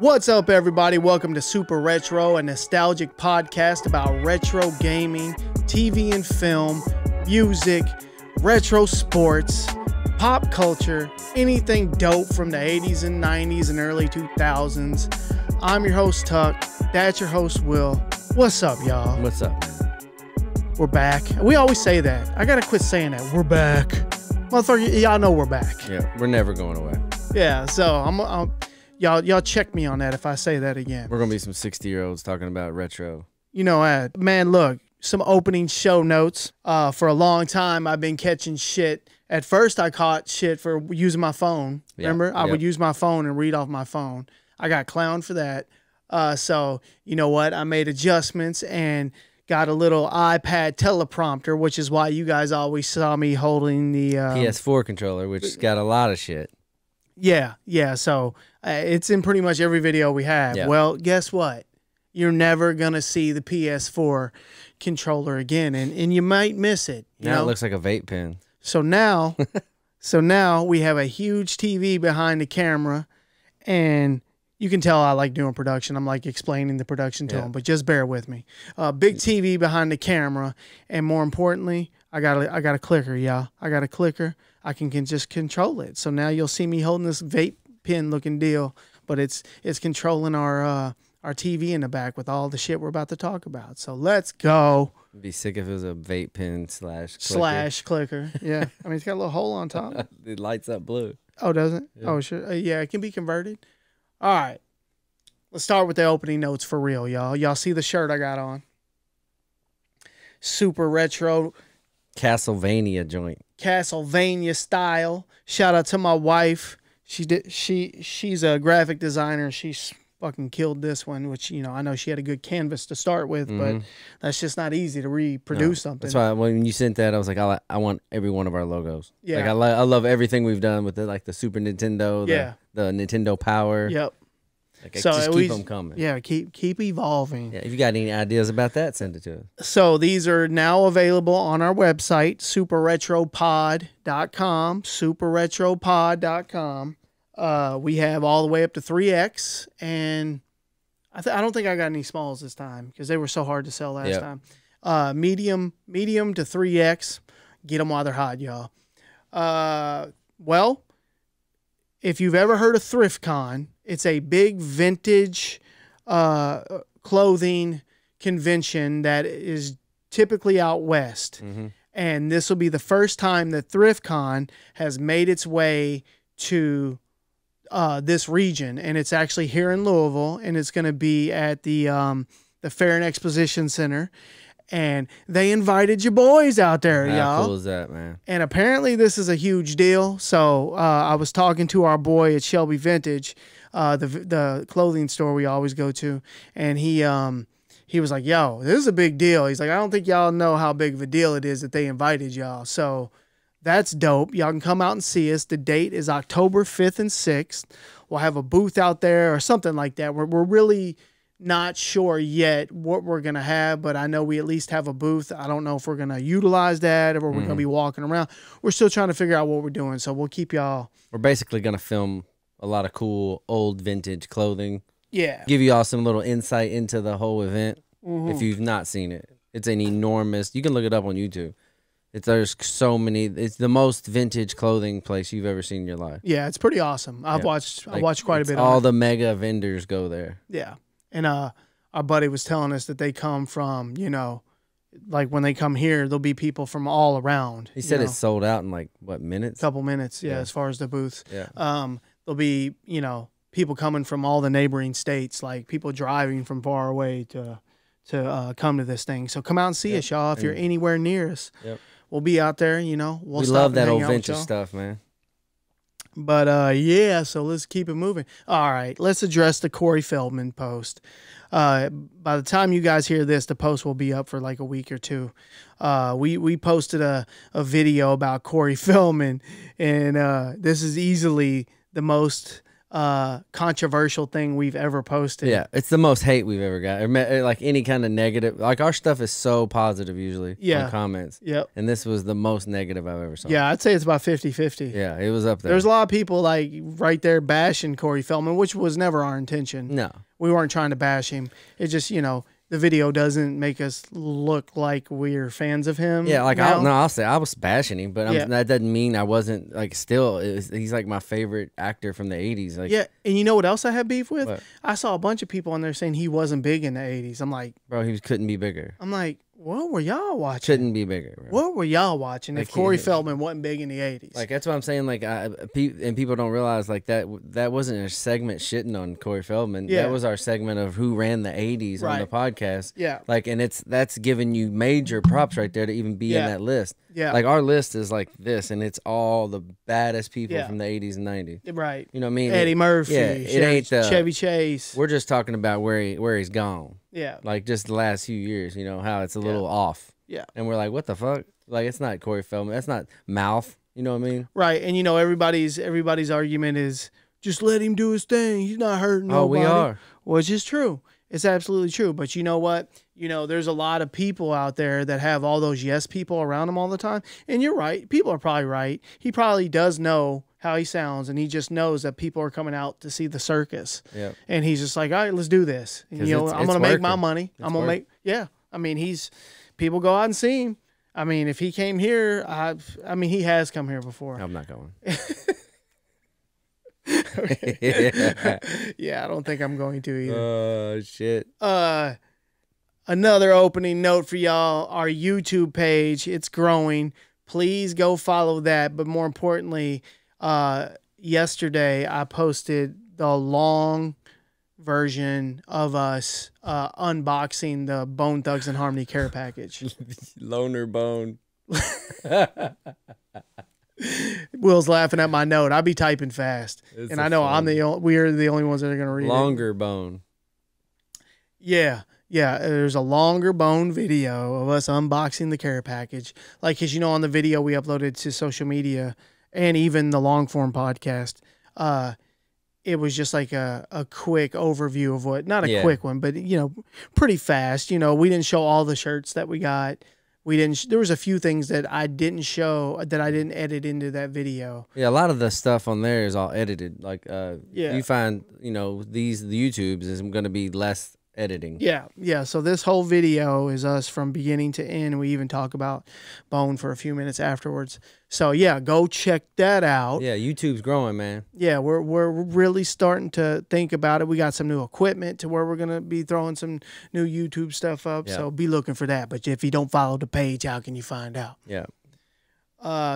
What's up, everybody? Welcome to Super Retro, a nostalgic podcast about retro gaming, TV and film, music, retro sports, pop culture, anything dope from the 80s and 90s and early 2000s. I'm your host, Tuck. That's your host, Will. What's up, y'all? What's up? We're back. We always say that. I gotta quit saying that. We're back. Motherfucker, y'all know we're back. Yeah, we're never going away. Yeah, so y'all check me on that if I say that again. We're gonna be some 60-year-olds talking about retro. You know, man, look, some opening show notes. For a long time, I've been catching shit. At first, I caught shit for using my phone. Remember? I would use my phone and read off my phone. I got clowned for that. So, you know what? I made adjustments and got a little iPad teleprompter, which is why you guys always saw me holding the PS4 controller, which got a lot of shit. Yeah. So it's in pretty much every video we have. Yeah. Well, guess what? You're never going to see the PS4 controller again, and you might miss it. Now it looks like a vape pen. So now, we have a huge TV behind the camera, and you can tell I like doing production. I'm like explaining the production to them, but just bear with me. Big TV behind the camera, and more importantly, I got a clicker, y'all. I got a clicker. I can just control it. So now you'll see me holding this vape pen looking deal, but it's controlling our TV in the back with all the shit we're about to talk about. So let's go. It'd be sick if it was a vape pen slash clicker. Yeah, I mean it's got a little hole on top. It lights up blue. Oh, does it? Yeah. Oh, sure. Yeah, it can be converted. All right, let's start with the opening notes for real, y'all. Y'all see the shirt I got on? Super retro. Castlevania joint. Castlevania style. Shout out to my wife. She's a graphic designer. She's fucking killed this one, which, you know, I know she had a good canvas to start with, but that's just not easy to reproduce something. That's why when you sent that, I was like, I want every one of our logos. Yeah. Like I love everything we've done with the Super Nintendo, the Nintendo Power. Yep. Like, so just keep them coming. Yeah, keep evolving. Yeah, if you got any ideas about that, send it to us. So these are now available on our website, superretropod.com, superretropod.com. We have all the way up to 3X, and I don't think I got any smalls this time because they were so hard to sell last time. Medium to 3X. Get them while they're hot, y'all. Well, if you've ever heard of ThriftCon, it's a big vintage clothing convention that is typically out west. And this will be the first time that ThriftCon has made its way to this region. And it's actually here in Louisville, and it's going to be at the Fair and Exposition Center. And they invited your boys out there, y'all. How cool is that, man? And apparently this is a huge deal. So I was talking to our boy at Shelby Vintage, the clothing store we always go to, and he was like, yo, this is a big deal. He's like, I don't think y'all know how big of a deal it is that they invited y'all. So that's dope. Y'all can come out and see us. The date is October 5th and 6th. We'll have a booth out there or something like that. We're really not sure yet what we're going to have, but I know we at least have a booth. I don't know if we're going to utilize that or we're going to be walking around. We're still trying to figure out what we're doing, so we'll keep y'all. We're basically going to film a lot of cool old vintage clothing. Yeah. Give you all some little insight into the whole event if you've not seen it. It's an enormous, you can look it up on YouTube. There's so many, it's the most vintage clothing place you've ever seen in your life. Yeah, it's pretty awesome. I watched quite a bit of it. All the mega vendors go there. Yeah. And our buddy was telling us that they come from, you know, like when they come here, there'll be people from all around. He said it's sold out in like, what, minutes? A couple minutes, yeah, as far as the booths. Yeah. There'll be, you know, people coming from all the neighboring states, like people driving from far away to come to this thing. So come out and see us, y'all, if you're anywhere near us. Yep. We'll be out there, you know. We love that old vintage stuff, man. But, yeah, so let's keep it moving. All right, let's address the Corey Feldman post. By the time you guys hear this, the post will be up for like a week or two. We posted a video about Corey Feldman, and this is easily the most controversial thing we've ever posted. Yeah, it's the most hate we've ever got. Like any kind of negative. Like our stuff is so positive usually. Yeah. On comments. Yep. And this was the most negative I've ever saw. Yeah, I'd say it's about 50-50. Yeah, it was up there. There's a lot of people like right there bashing Corey Feldman, which was never our intention. No. We weren't trying to bash him. It just, the video doesn't make us look like we're fans of him. Yeah, like now. I'll say I was bashing him, but that doesn't mean I wasn't like still. He's like my favorite actor from the '80s. Like, yeah, and you know what else I had beef with? What? I saw a bunch of people on there saying he wasn't big in the '80s. I'm like, bro, he couldn't be bigger. I'm like, what were y'all watching? Couldn't be bigger, bro. What were y'all watching Like if Corey Feldman wasn't big in the '80s? Like that's what I'm saying. Like, and people don't realize like that wasn't a segment shitting on Corey Feldman. Yeah. That was our segment of who ran the '80s on the podcast. Yeah. Like, and that's giving you major props right there to even be in that list. Yeah. Like our list is like this, and it's all the baddest people from the '80s and '90s. Right. You know what I mean? Eddie Murphy. Yeah. It ain't the Chevy Chase. We're just talking about where he's gone. Yeah. Like just the last few years, how it's a little off. Yeah. And we're like, what the fuck? Like it's not Corey Feldman. That's not Mouth. You know what I mean? Right. And everybody's argument is just let him do his thing. He's not hurting nobody. Oh, we are. Which is true. It's absolutely true. But you know what? There's a lot of people out there that have all those yes people around him all the time. And you're right. People are probably right. He probably does know how he sounds, and he just knows that people are coming out to see the circus. Yeah. And he's just like, all right, let's do this. And, I'm going to make my money. I'm going to make, yeah. I mean, people go out and see him. I mean, if he came here, he has come here before. I'm not going. Yeah, I don't think I'm going to either. Oh, shit. Another opening note for y'all, our YouTube page, it's growing. Please go follow that. But more importantly, yesterday I posted the long version of us unboxing the Bone Thugs and Harmony care package. Loner Bone. Will's laughing at my note. I be typing fast, and I know we're the only ones that are gonna read Longer Bone. Yeah. There's a Longer Bone video of us unboxing the care package. Like, cause on the video we uploaded to social media and even the long form podcast, it was just like a quick overview of what, not a quick one, but pretty fast. We didn't show all the shirts that we got. There was a few things that I didn't show, that I didn't edit into that video. Yeah, a lot of the stuff on there is all edited. Like, you find, the YouTubes is going to be less editing. Yeah. So this whole video is us from beginning to end. We even talk about Bone for a few minutes afterwards. So yeah, go check that out. Yeah, YouTube's growing, man. Yeah, we're really starting to think about it. We got some new equipment to where we're gonna be throwing some new YouTube stuff up. Yeah. So be looking for that. But if you don't follow the page, how can you find out? Yeah.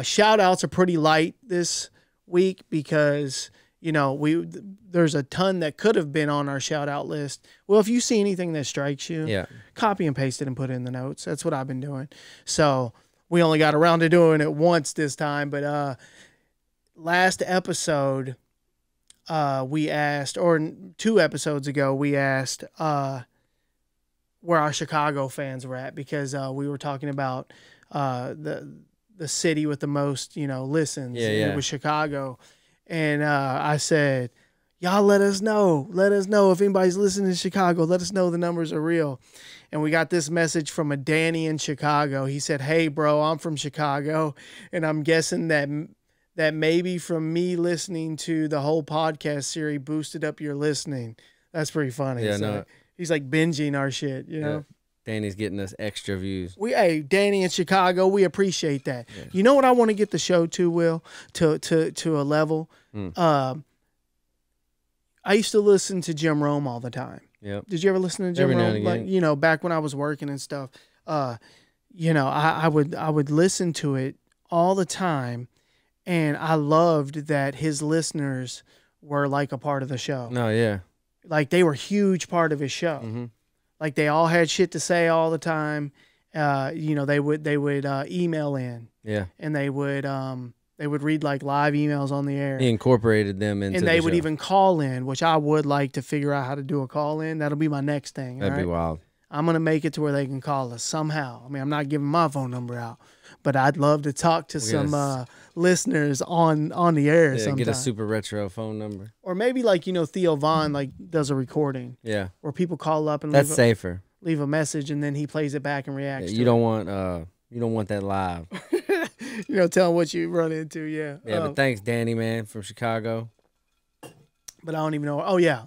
Shout outs are pretty light this week because there's a ton that could have been on our shout out list. Well, if you see anything that strikes you, copy and paste it and put it in the notes. That's what I've been doing. So we only got around to doing it once this time, but last episode we asked, or 2 episodes ago we asked where our Chicago fans were at, because we were talking about the city with the most listens. Yeah. It was Chicago. And I said, y'all let us know. Let us know if anybody's listening in Chicago. Let us know the numbers are real. And we got this message from a Danny in Chicago. He said, hey, bro, I'm from Chicago. And I'm guessing that maybe from me listening to the whole podcast series boosted up your listening. That's pretty funny. Yeah, so he's like binging our shit, Yeah. Danny's getting us extra views. Hey, Danny in Chicago, we appreciate that. Yeah. You know what I want to get the show to, Will? To a level. I used to listen to Jim Rome all the time. Yep. Did you ever listen to Jim Rome? Like, back when I was working and stuff. I would listen to it all the time, and I loved that his listeners were like a part of the show. Oh yeah. Like they were a huge part of his show. Mm-hmm. Like they all had shit to say all the time. They would email in. Yeah. And they would read like live emails on the air. He incorporated them into and they the would show. even call in, which I would like to figure out how to do a call in. That'll be my next thing. That'd be wild. I'm gonna make it to where they can call us somehow. I mean, I'm not giving my phone number out, but I'd love to talk to some listeners on the air sometime. Get a super retro phone number. Or maybe like, Theo Vaughn like does a recording. Yeah. Where people call up and safer. Leave a message and then he plays it back and reacts to you don't want that live. Tell them what you run into, yeah. Yeah, but thanks, Danny, man, from Chicago. But I don't even know. Oh, yeah.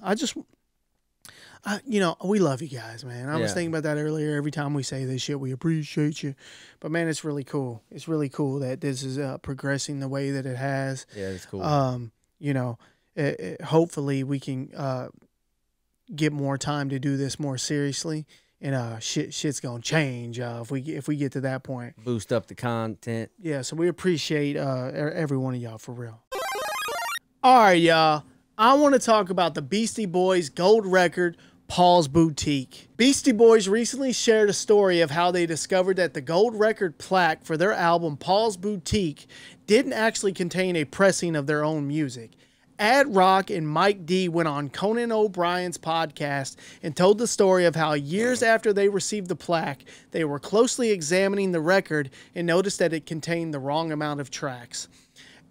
We love you guys, man. I was thinking about that earlier. Every time we say this shit, we appreciate you. But, man, it's really cool. It's really cool that this is progressing the way that it has. Yeah, it's cool. Hopefully we can get more time to do this more seriously. And shit's gonna change if we get to that point. Boost up the content. Yeah, so we appreciate every one of y'all for real. All right, y'all. I want to talk about the Beastie Boys gold record, Paul's Boutique. Beastie Boys recently shared a story of how they discovered that the gold record plaque for their album Paul's Boutique didn't actually contain a pressing of their own music. Ad Rock and Mike D went on Conan O'Brien's podcast and told the story of how years after they received the plaque, they were closely examining the record and noticed that it contained the wrong amount of tracks.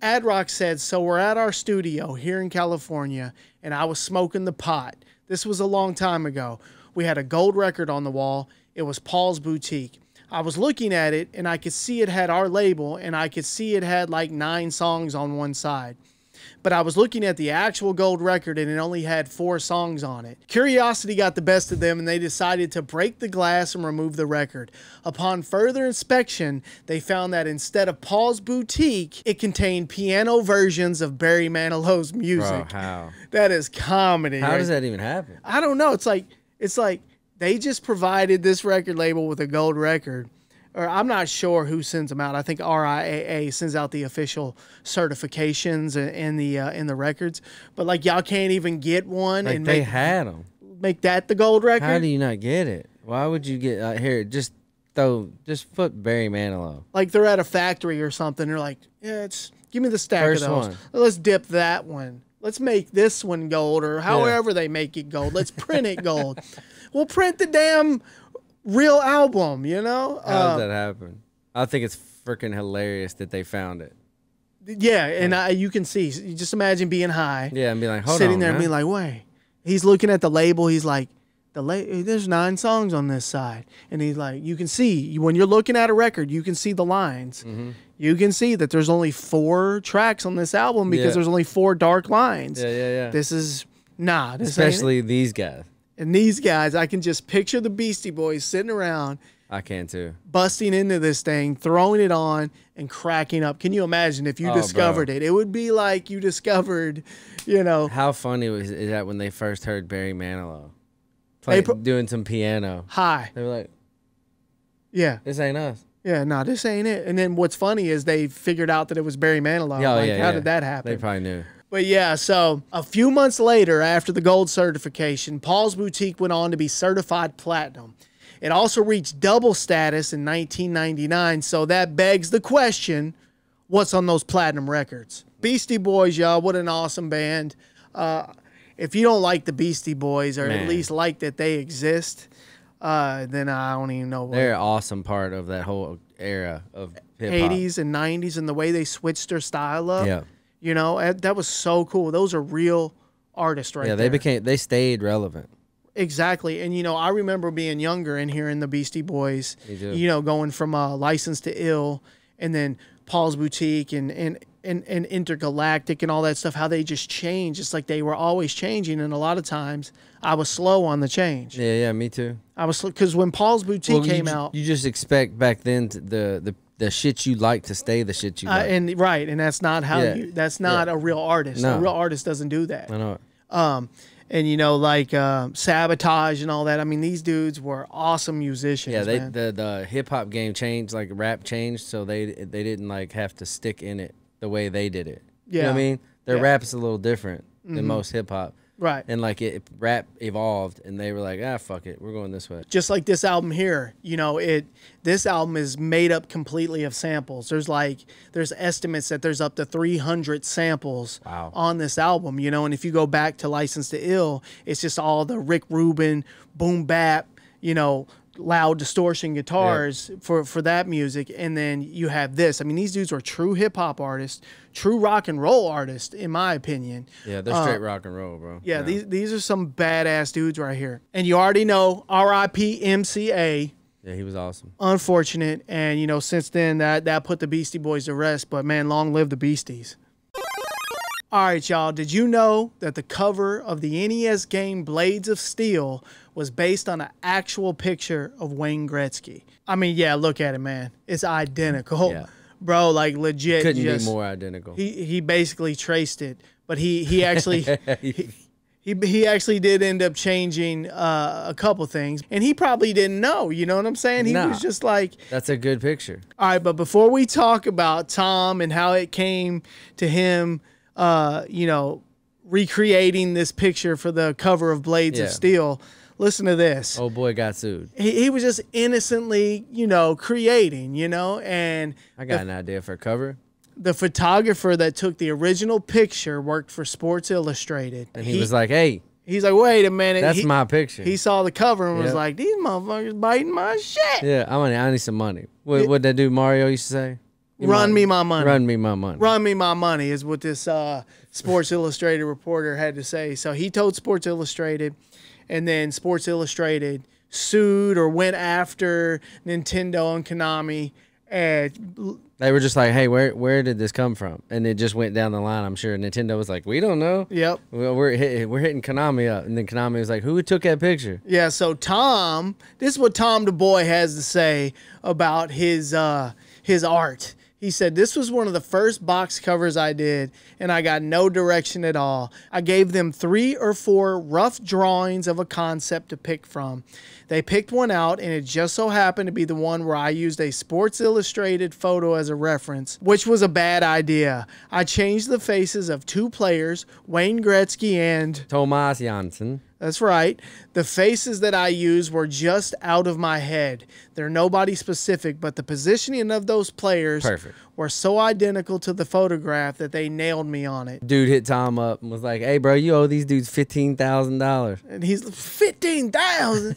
Ad Rock said, "So we're at our studio here in California, and I was smoking the pot. This was a long time ago. We had a gold record on the wall. It was Paul's Boutique. I was looking at it, and I could see it had our label, and I could see it had like 9 songs on one side. But I was looking at the actual gold record and it only had 4 songs on it. Curiosity got the best of them and they decided to break the glass and remove the record. Upon further inspection, they found that instead of Paul's Boutique, it contained piano versions of Barry Manilow's music." Bro, how? That is comedy. How does that even happen? I don't know. It's like they just provided this record label with a gold record. Or I'm not sure who sends them out. I think RIAA sends out the official certifications in the records. But like y'all can't even get one and they had them. Make that the gold record. How do you not get it? Why would you get here? Just put Barry Manilow. Like they're at a factory or something. They're like, yeah, give me the stack of those. One. Let's dip that one. Let's make this one gold, or however they make it gold. Let's print it gold. We'll print the damn real album, How does that happen? I think it's freaking hilarious that they found it. Yeah, and you can see. You just imagine being high. Yeah, and be like, hold on, sitting there man. and being like, wait. He's looking at the label. He's like, there's 9 songs on this side. And he's like, you can see, when you're looking at a record, you can see the lines. Mm-hmm. You can see that there's only 4 tracks on this album because there's only 4 dark lines. Yeah. This is, especially these guys. And these guys, I can just picture the Beastie Boys sitting around. I can too. Busting into this thing, throwing it on, and cracking up. Can you imagine if you discovered it? It would be like you discovered, How funny is that when they first heard Barry Manilow doing some piano? Hi. They were like, yeah. This ain't us. Yeah, no, this ain't it. And then what's funny is they figured out that it was Barry Manilow. How did that happen? They probably knew. But yeah, so a few months later, after the gold certification, Paul's Boutique went on to be certified platinum. It also reached double status in 1999, so that begs the question, what's on those platinum records? Beastie Boys, y'all, what an awesome band. If you don't like the Beastie Boys, or at least like that they exist, then I don't even know what. They're an awesome part of that whole era of hip-hop. 80s and 90s and the way they switched their style up. Yeah. That was so cool. Those are real artists right there. Yeah, they stayed relevant. Exactly. And, I remember being younger and hearing the Beastie Boys, going from License to Ill and then Paul's Boutique and Intergalactic and all that stuff, how they just changed. It's like they were always changing. And a lot of times I was slow on the change. Yeah, me too. I was because when Paul's Boutique came out. You just expect back then the shit you like to stay the shit you like. And that's not how that's not a real artist. No. A real artist doesn't do that. I know it. And Sabotage and all that. I mean, these dudes were awesome musicians. Yeah, man. the hip hop game changed, like rap changed, so they didn't like have to stick in it the way they did it. Yeah, you know what I mean, their rap is a little different than most hip hop. Right. And like rap evolved and they were like, fuck it, we're going this way. Just like this album here, this album is made up completely of samples. There's estimates that there's up to 300 samples on this album, and if you go back to License to Ill, it's just all the Rick Rubin, boom bap, loud distortion guitars for that music, and then you have this. I mean, these dudes are true hip hop artists, true rock and roll artists, in my opinion. Yeah, they're straight rock and roll, bro. Yeah, these are some badass dudes right here. And you already know R.I.P. MCA. Yeah, he was awesome. Unfortunate, and you know, since then that put the Beastie Boys to rest. But man, long live the Beasties. All right, y'all. Did you know that the cover of the NES game Blades of Steel was based on an actual picture of Wayne Gretzky? I mean, yeah, look at it, man. It's identical. Yeah. Bro, like legit. Couldn't be more identical. He basically traced it, but he actually he actually did end up changing a couple things, and he probably didn't know. You know what I'm saying? He was just like, that's a good picture. All right, but before we talk about Tom and how it came to him, you know, recreating this picture for the cover of Blades of Steel, listen to this. Oh boy, got sued. He was just innocently, you know, creating, you know, and I got an idea for a cover. The photographer that took the original picture worked for Sports Illustrated. And he was like, hey. He's like, wait a minute. That's my picture. He saw the cover and was like, these motherfuckers biting my shit. Yeah, I need some money. What that dude Mario used to say? Run me my money. Run me my money. Run me my money is what this Sports Illustrated reporter had to say. So he told Sports Illustrated, and then Sports Illustrated sued or went after Nintendo and Konami. And they were just like, hey, where did this come from? And it just went down the line. I'm sure Nintendo was like, we don't know. Yep. Well, we're hitting Konami up. And then Konami was like, who took that picture? Yeah, so Tom, this is what Tom the Boy has to say about his art. He said, this was one of the first box covers I did, and I got no direction at all. I gave them 3 or 4 rough drawings of a concept to pick from. They picked one out, and it just so happened to be the one where I used a Sports Illustrated photo as a reference, which was a bad idea. I changed the faces of 2 players, Wayne Gretzky and Thomas Janssen. That's right. The faces that I used were just out of my head. They're nobody specific, but the positioning of those players were so identical to the photograph that they nailed me on it. Dude hit Tom up and was like, hey, bro, you owe these dudes $15,000. And he's $15,000.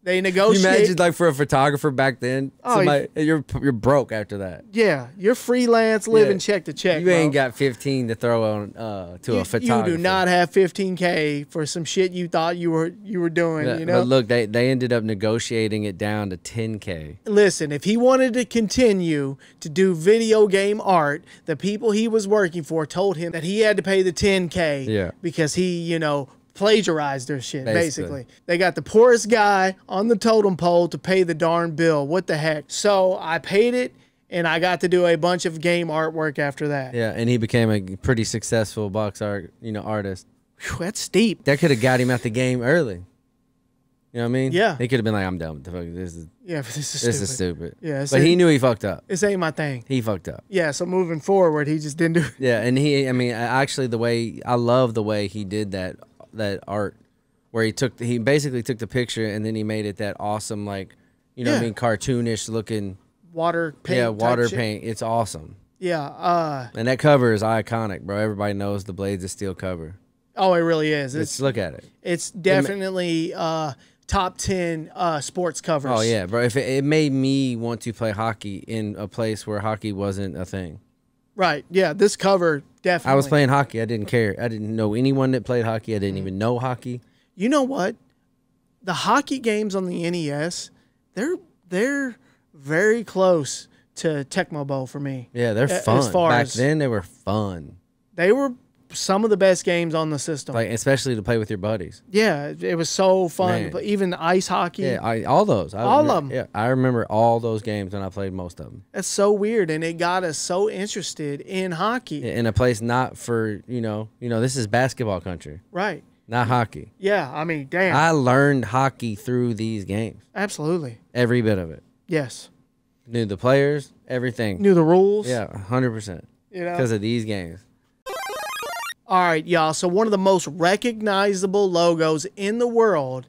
They negotiate. You imagine, like, for a photographer back then, somebody, you're broke after that. Yeah, you're freelance, living check to check. You ain't got 15 to throw on to a photographer. You do not have 15K for some shit you thought you were doing. Yeah, you know. But look, they ended up negotiating it down to 10K. Listen, if he wanted to continue to do video game art, the people he was working for told him that he had to pay the 10K. Yeah. Because he, you know, plagiarized their shit, basically. They got the poorest guy on the totem pole to pay the darn bill. What the heck? So I paid it, and I got to do a bunch of game artwork after that. Yeah, and he became a pretty successful box art, artist. Whew, that's steep. That could have got him out the game early. You know what I mean? Yeah. He could have been like, I'm done with the fuck. This is stupid. Yeah, but he knew he fucked up. This ain't my thing. He fucked up. Yeah, so moving forward, he just didn't do it. Yeah, and actually I love the way he did that art, where he basically took the picture and then he made it that awesome, like, what I mean, cartoonish looking water paint. Yeah, water paint. It's awesome. Yeah. And that cover is iconic, bro. Everybody knows the Blades of Steel cover. Oh, it really is. Let's look at it. It's definitely top 10 sports covers. Oh yeah, bro. If it made me want to play hockey in a place where hockey wasn't a thing. Right. Yeah, this cover definitely. I was playing hockey. I didn't care. I didn't know anyone that played hockey. I didn't even know hockey. You know what? The hockey games on the NES, they're very close to Tecmo Bowl for me. Yeah, they're fun. Back then, they were fun. They were some of the best games on the system. Like, especially to play with your buddies. Yeah, it was so fun. But even the ice hockey. Yeah, all those. All of them. Yeah, I remember all those games and I played most of them. That's so weird, and it got us so interested in hockey. In a place not for, this is basketball country. Right. Not hockey. Yeah, I mean, damn. I learned hockey through these games. Absolutely. Every bit of it. Yes. Knew the players, everything. Knew the rules. Yeah, 100%. Because of these games. All right, y'all. So one of the most recognizable logos in the world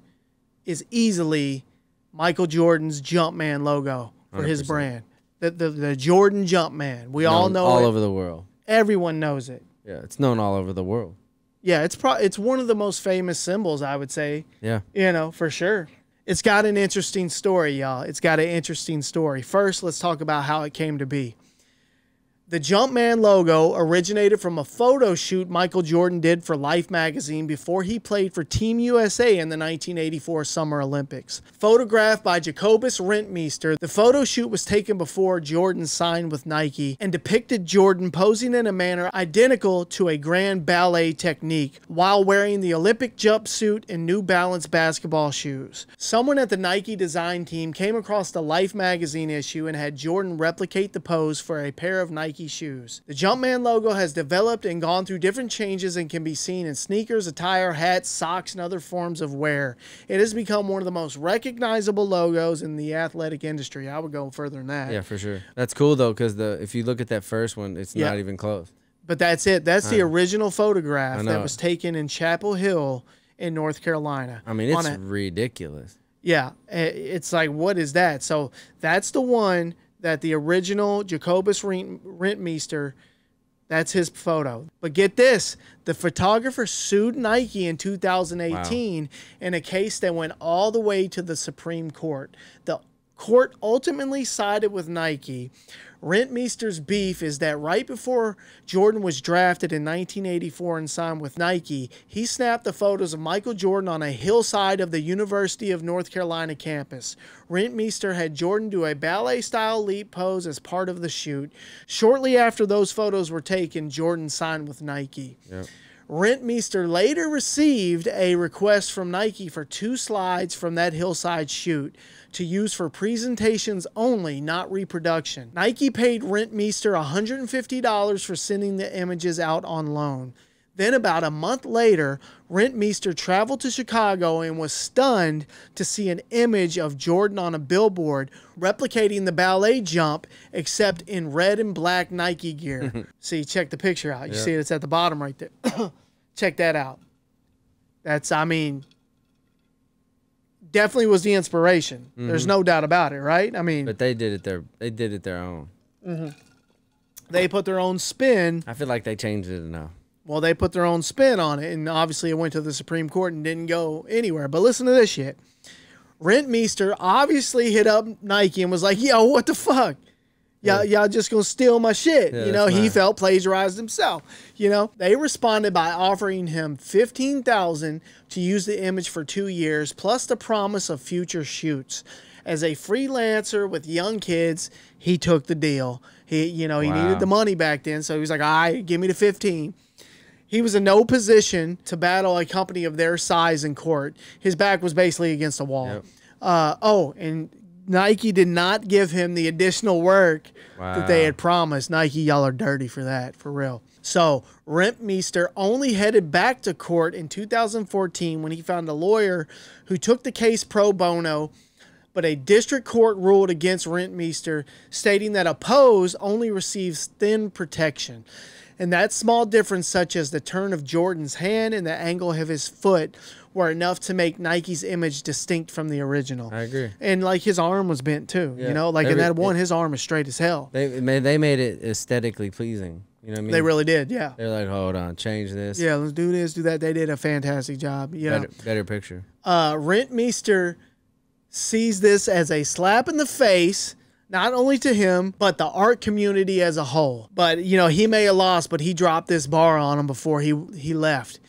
is easily Michael Jordan's Jumpman logo for 100%. His brand. The Jordan Jumpman. We all know all over the world. Everyone knows it. Yeah, it's known all over the world. Yeah, it's one of the most famous symbols, I would say. Yeah. For sure. It's got an interesting story, y'all. It's got an interesting story. First, let's talk about how it came to be. The Jumpman logo originated from a photo shoot Michael Jordan did for Life magazine before he played for Team USA in the 1984 Summer Olympics. Photographed by Jacobus Rentmeester, the photo shoot was taken before Jordan signed with Nike and depicted Jordan posing in a manner identical to a grand ballet technique while wearing the Olympic jumpsuit and New Balance basketball shoes. Someone at the Nike design team came across the Life magazine issue and had Jordan replicate the pose for a pair of Nike shoes. The Jumpman logo has developed and gone through different changes and can be seen in sneakers, attire, hats, socks, and other forms of wear. It has become one of the most recognizable logos in the athletic industry. I would go further than that. Yeah, for sure. That's cool though, because if you look at that first one, it's not even close. But that's it. That's the original photograph that was taken in Chapel Hill in North Carolina. I mean, it's ridiculous. Yeah, it's like, what is that? So that's the one that the original Jacobus Rentmeester, that's his photo. But get this, the photographer sued Nike in 2018 in a case that went all the way to the Supreme Court. The court ultimately sided with Nike. Rentmeester's beef is that right before Jordan was drafted in 1984 and signed with Nike, he snapped the photos of Michael Jordan on a hillside of the University of North Carolina campus. Rentmeester had Jordan do a ballet-style leap pose as part of the shoot. Shortly after those photos were taken, Jordan signed with Nike. Yep. Rentmeester later received a request from Nike for 2 slides from that hillside shoot to use for presentations only, not reproduction. Nike paid Rentmeester $150 for sending the images out on loan. Then about a month later, Rentmeester traveled to Chicago and was stunned to see an image of Jordan on a billboard replicating the ballet jump except in red and black Nike gear. See, check the picture out. You see it's at the bottom right there. Check that out. That's, I mean, definitely was the inspiration. There's no doubt about it, right? I mean, but they did it their own. They put their own spin. I feel like they changed it enough. Well, they put their own spin on it, and obviously it went to the Supreme Court and didn't go anywhere. But listen to this shit. Rentmeester obviously hit up Nike and was like, yo, what the fuck? Y'all just gonna steal my shit. You know, he felt plagiarized himself. You know, they responded by offering him $15,000 to use the image for 2 years, plus the promise of future shoots. As a freelancer with young kids, he took the deal. He needed the money back then, so he was like, all right, give me the 15. He was in no position to battle a company of their size in court. His back was basically against the wall. Yep. And Nike did not give him the additional work that they had promised. Nike, y'all are dirty for that, for real. So Rentmeester only headed back to court in 2014 when he found a lawyer who took the case pro bono, but a district court ruled against Rentmeester, stating that a pose only receives thin protection. And that small difference, such as the turn of Jordan's hand and the angle of his foot, were enough to make Nike's image distinct from the original. I agree. And like his arm was bent too, you know, like in that one, his arm is straight as hell. They made it aesthetically pleasing. You know what I mean? They really did, yeah. They're like, hold on, change this. Yeah, let's do this, do that. They did a fantastic job. Better picture. Rentmeester sees this as a slap in the face, not only to him, but the art community as a whole. But, you know, he may have lost, but he dropped this bar on him before he left.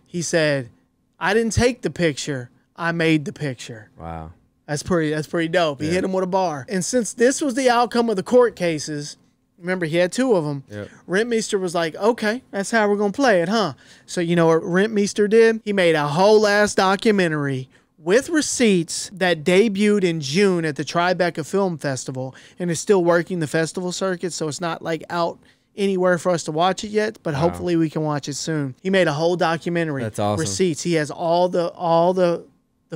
He said, I didn't take the picture, I made the picture. Wow. That's pretty dope. He hit him with a bar. And since this was the outcome of the court cases, remember he had 2 of them, Rentmeester was like, okay, that's how we're going to play it, huh? So you know what Rentmeester did? He made a whole ass documentary with receipts that debuted in June at the Tribeca Film Festival and is still working the festival circuit, so it's not like out anywhere for us to watch it yet, but hopefully we can watch it soon. He made a whole documentary. That's awesome. Receipts. He has all the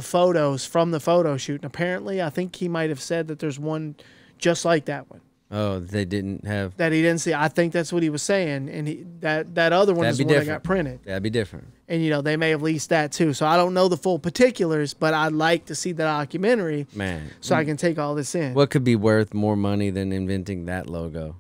photos from the photo shoot, and apparently I think he might have said that there's one just like that one. Oh, they didn't have that he didn't see. I think that's what he was saying, and that other one is the one that got printed. That'd be different. And you know they may have leased that too. So I don't know the full particulars, but I'd like to see the documentary, man, so I can take all this in. What could be worth more money than inventing that logo?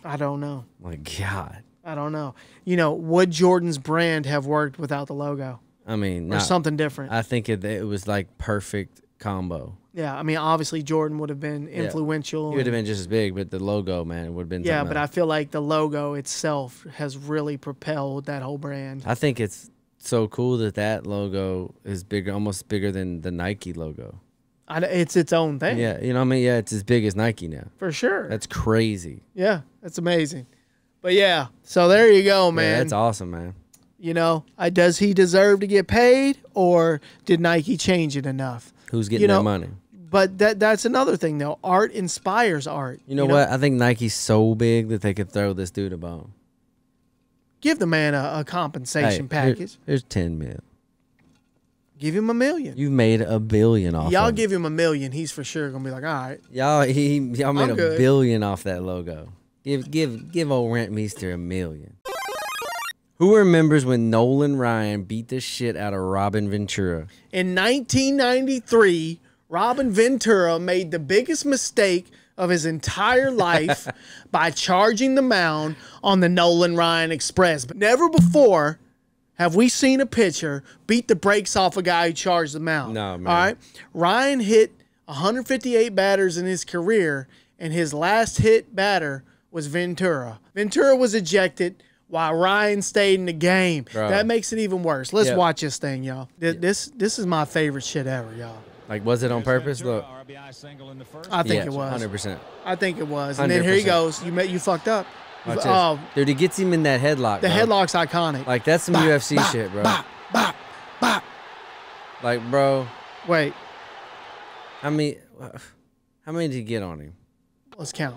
I don't know. My God, I don't know. You know, would Jordan's brand have worked without the logo? I mean, or something different? I think it was like perfect combo. Yeah, I mean, obviously Jordan would have been influential. He would have been just as big, but the logo, man, would have been. Yeah, but else. I feel like the logo itself has really propelled that whole brand. I think it's so cool that logo is bigger, almost bigger than the Nike logo. It's its own thing. Yeah, you know what I mean? Yeah, it's as big as Nike now. For sure. That's crazy. Yeah, that's amazing. But yeah, so there you go, man. Yeah, that's awesome, man. You know, does he deserve to get paid, or did Nike change it enough? Who's getting that money? But that's another thing, though. Art inspires art. You know what? I think Nike's so big that they could throw this dude a bone. Give the man a compensation package. Here's 10 mil. Give him $1 million. You've made $1 billion off. Y'all give him $1 million, he's for sure gonna be like, all right. Y'all made $1 billion off that logo. Give old Rentmeester $1 million. Who remembers when Nolan Ryan beat the shit out of Robin Ventura? In 1993, Robin Ventura made the biggest mistake of his entire life by charging the mound on the Nolan Ryan Express. But never before have we seen a pitcher beat the brakes off a guy who charged the mound. No, man. All right? Ryan hit 158 batters in his career, and his last hit batter was Ventura. Ventura was ejected while Ryan stayed in the game. Bro. That makes it even worse. Let's watch this thing, y'all. This is my favorite shit ever, y'all. Like, was it on purpose? Look. I think it was. 100%. I think it was. And then here he goes. You fucked up. Oh, dude, he gets him in that headlock. The headlock's iconic. Like, that's some UFC shit, bro. Like, bro. Wait. How many did he get on him? Let's count.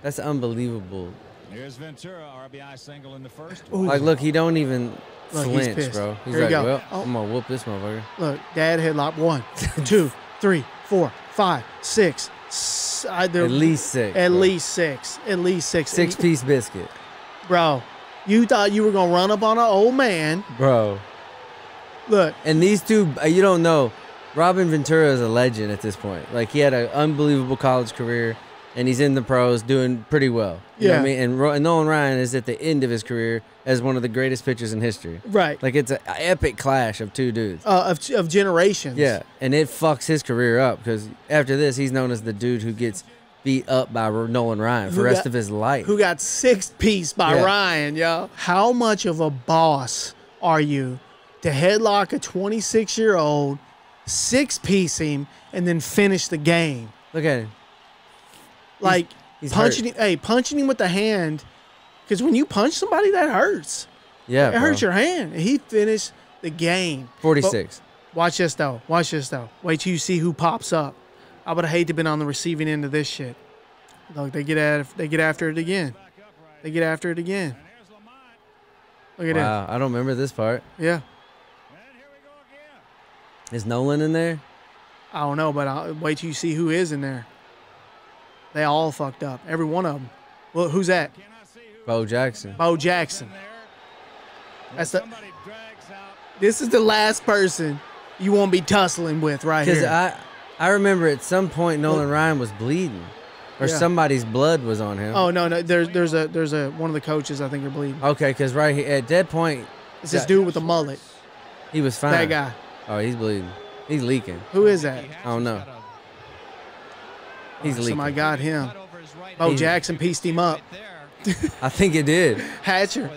That's unbelievable. Here's Ventura, RBI single in the first. Ooh. Like, look, he don't even Look, flinch, bro. He's here like, you go. well, I'm going to whoop this motherfucker. Look, dad headlock. 1, 2, 3, 4, 5, 6. At least 6. At least 6. At least 6. 6-piece biscuit. Bro, you thought you were going to run up on an old man. Bro. Look. And these two, you don't know. Robin Ventura is a legend at this point. Like, he had an unbelievable college career, and he's in the pros doing pretty well. You know what I mean? And Nolan Ryan is at the end of his career as one of the greatest pitchers in history. Right. Like, it's an epic clash of two dudes. Of generations. Yeah, and it fucks his career up because after this, he's known as the dude who gets beat up by Nolan Ryan for the rest of his life. Who got 6-piece by Ryan, yo. How much of a boss are you to headlock a 26-year-old, 6-piece him, and then finish the game? Look at him. Like, he's punching hurt. him, punching him with the hand, because when you punch somebody, that hurts. Yeah, it hurts your hand. And he finished the game. 46. But watch this though. Watch this though. Wait till you see who pops up. I would have hated to been on the receiving end of this shit. Look, they get after it again. They get after it again. Look at that. Wow, I don't remember this part. Yeah. Is Nolan in there? I don't know, but wait till you see who is in there. They all fucked up. Every one of them. Well, who's that? Bo Jackson. Bo Jackson. This is the last person you won't be tussling with right here. Because I remember at some point Nolan Ryan was bleeding, or somebody's blood was on him. Oh no, there's a one of the coaches I think are bleeding. Okay, because right here at that point, it's this dude with the mullet. He was fine. That guy. Oh, he's bleeding. He's leaking. Who is that? I don't know. He's leaking. Somebody got him. Bo Jackson pieced him up. I think it did. Hatcher.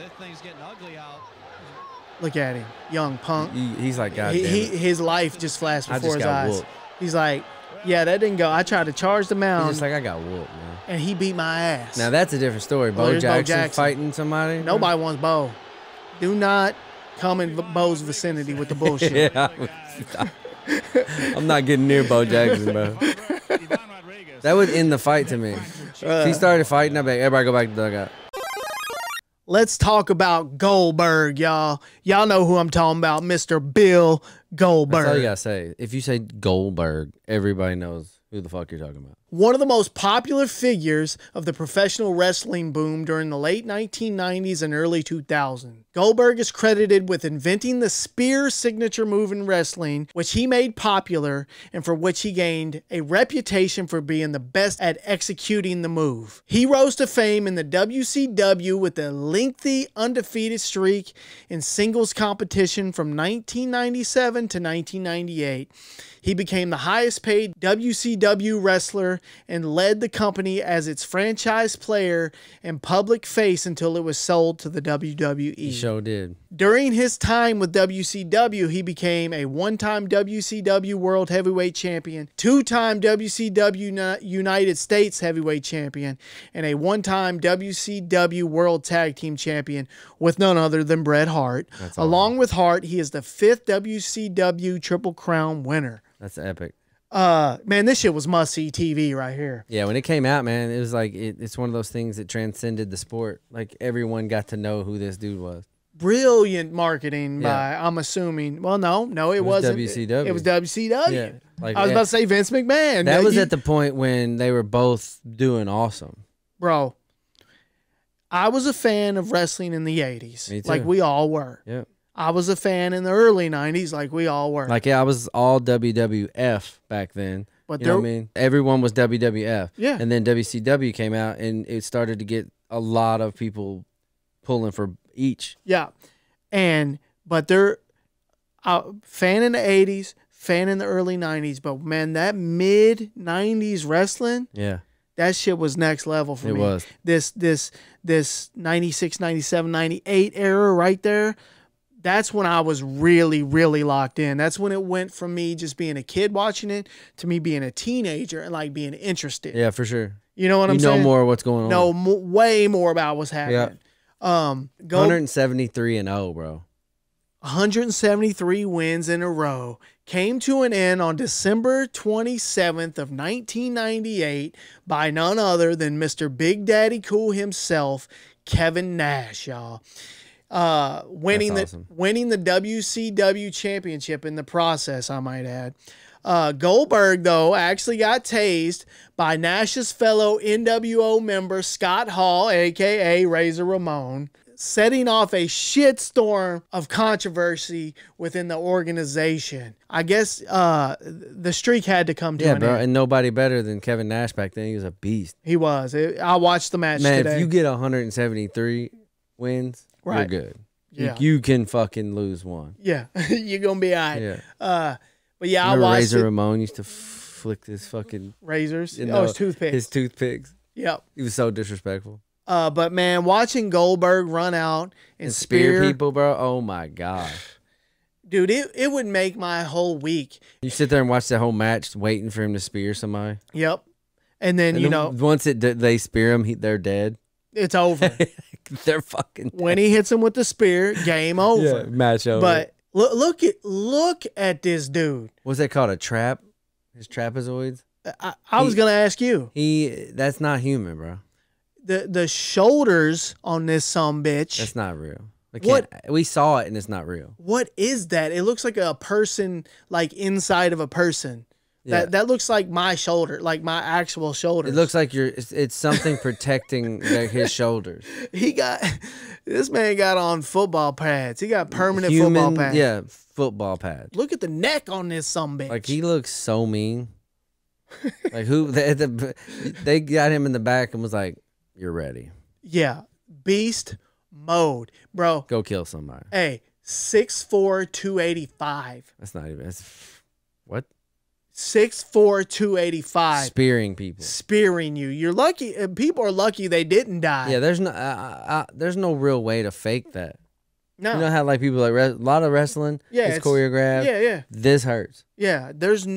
Look at him, young punk. He's like, God damn it. His life just flashed before his eyes. Whooped. He's like, yeah, that didn't go. I tried to charge the mound. He's just like, I got whooped, man. And he beat my ass. Now that's a different story. Bo Jackson fighting somebody. Nobody wants Bo. Do not come in Bo's vicinity with the bullshit. I'm not getting near Bo Jackson, bro. That would end the fight to me. If he started fighting, I'd be like, everybody go back to the dugout. Let's talk about Goldberg, y'all. Y'all know who I'm talking about, Mr. Bill Goldberg. That's all you gotta say. If you say Goldberg, everybody knows Who the fuck you're talking about? One of the most popular figures of the professional wrestling boom during the late 1990s and early 2000s. Goldberg is credited with inventing the spear signature move in wrestling, which he made popular and for which he gained a reputation for being the best at executing the move. He rose to fame in the WCW with a lengthy undefeated streak in singles competition from 1997 to 1998. He became the highest paid WCW wrestler and led the company as its franchise player and public face until it was sold to the WWE. He sure did. During his time with WCW, he became a one-time WCW World Heavyweight Champion, two-time WCW United States Heavyweight Champion, and a one-time WCW World Tag Team Champion with none other than Bret Hart. Along with Hart, he is the 5th WCW Triple Crown winner. That's epic. Man, this shit was must-see TV right here. Yeah, when it came out, man, it was like it's one of those things that transcended the sport. Like everyone got to know who this dude was. Brilliant marketing by, I'm assuming. Well, no, it wasn't. WCW. It was WCW. Yeah, like, I was about to say Vince McMahon. That was at the point when they were both doing awesome. Bro, I was a fan of wrestling in the 80s. Me too. Like we all were. Yeah. I was a fan in the early 90s like we all were. Like, yeah, I was all WWF back then. But you know what I mean? Everyone was WWF. Yeah. And then WCW came out, and it started to get a lot of people pulling for each. Yeah. But they're fan in the 80s, fan in the early 90s. But, man, that mid-90s wrestling, yeah, that shit was next level for me. It was. This 96, 97, 98 era right there, that's when I was really, really locked in. That's when it went from me just being a kid watching it to me being a teenager and like being interested. Yeah, for sure. You know what I'm saying? You know more of what's going on. Know way more about what's happening. Yeah. 173-0, bro. 173 wins in a row came to an end on December 27th of 1998 by none other than Mr. Big Daddy Cool himself, Kevin Nash, y'all. Winning the WCW championship in the process, I might add. Goldberg, though, actually got tased by Nash's fellow NWO member Scott Hall, a.k.a. Razor Ramon, setting off a shitstorm of controversy within the organization. I guess the streak had to come to an end. And nobody better than Kevin Nash back then. He was a beast. He was. I watched the match today. Man, if you get 173 wins, you're good. Yeah. You can fucking lose one. Yeah, you're gonna be all right. Yeah. But yeah, remember I watched Razor Ramon used to flick his fucking razors. His toothpicks. His toothpicks. Yep. He was so disrespectful. But man, watching Goldberg run out and spear people, bro. Oh my god, dude, it would make my whole week. You sit there and watch the whole match, waiting for him to spear somebody. Yep. And then once they spear him, they're dead. It's over. They're fucking dead. When he hits him with the spear, game over. Yeah, match over. But look at this dude. What's that called? A trap? His trapezoids? I was gonna ask you. That's not human, bro. The shoulders on this sumbitch. That's not real. We saw it and it's not real. What is that? It looks like a person, like inside of a person. Yeah. That looks like my shoulder, like my actual shoulders. It looks like it's something protecting his shoulders. This man got on football pads. He got permanent football pads. Yeah, football pads. Look at the neck on this sumbitch. Like, he looks so mean. Like, they got him in the back and was like, "You're ready." Yeah, beast mode, bro. Go kill somebody. Hey, 6'4", 285. That's not even. What? 6'4", 285. Spearing people. Spearing you. You're lucky. People are lucky they didn't die. Yeah, there's no real way to fake that. No. You know how like people a lot of wrestling. Yeah, it's choreographed. Yeah. This hurts. Yeah,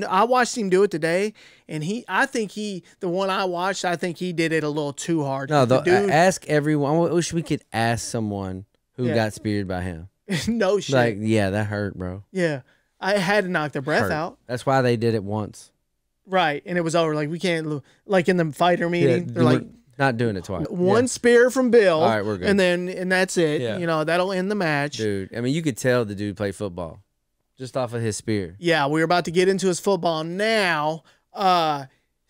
I watched him do it today, and I think the one I watched, I think he did it a little too hard. No, ask everyone. I wish we could ask someone who got speared by him. No shit. Like, yeah, that hurt, bro. Yeah. I had to knock their breath out. That's why they did it once. Right. And it was over. Like, we can't, like in the fighter meeting, they're like, not doing it twice. One spear from Bill. All right, we're good. And that's it. Yeah. You know, that'll end the match. Dude, I mean, you could tell the dude played football just off of his spear. Yeah, we're about to get into his football now.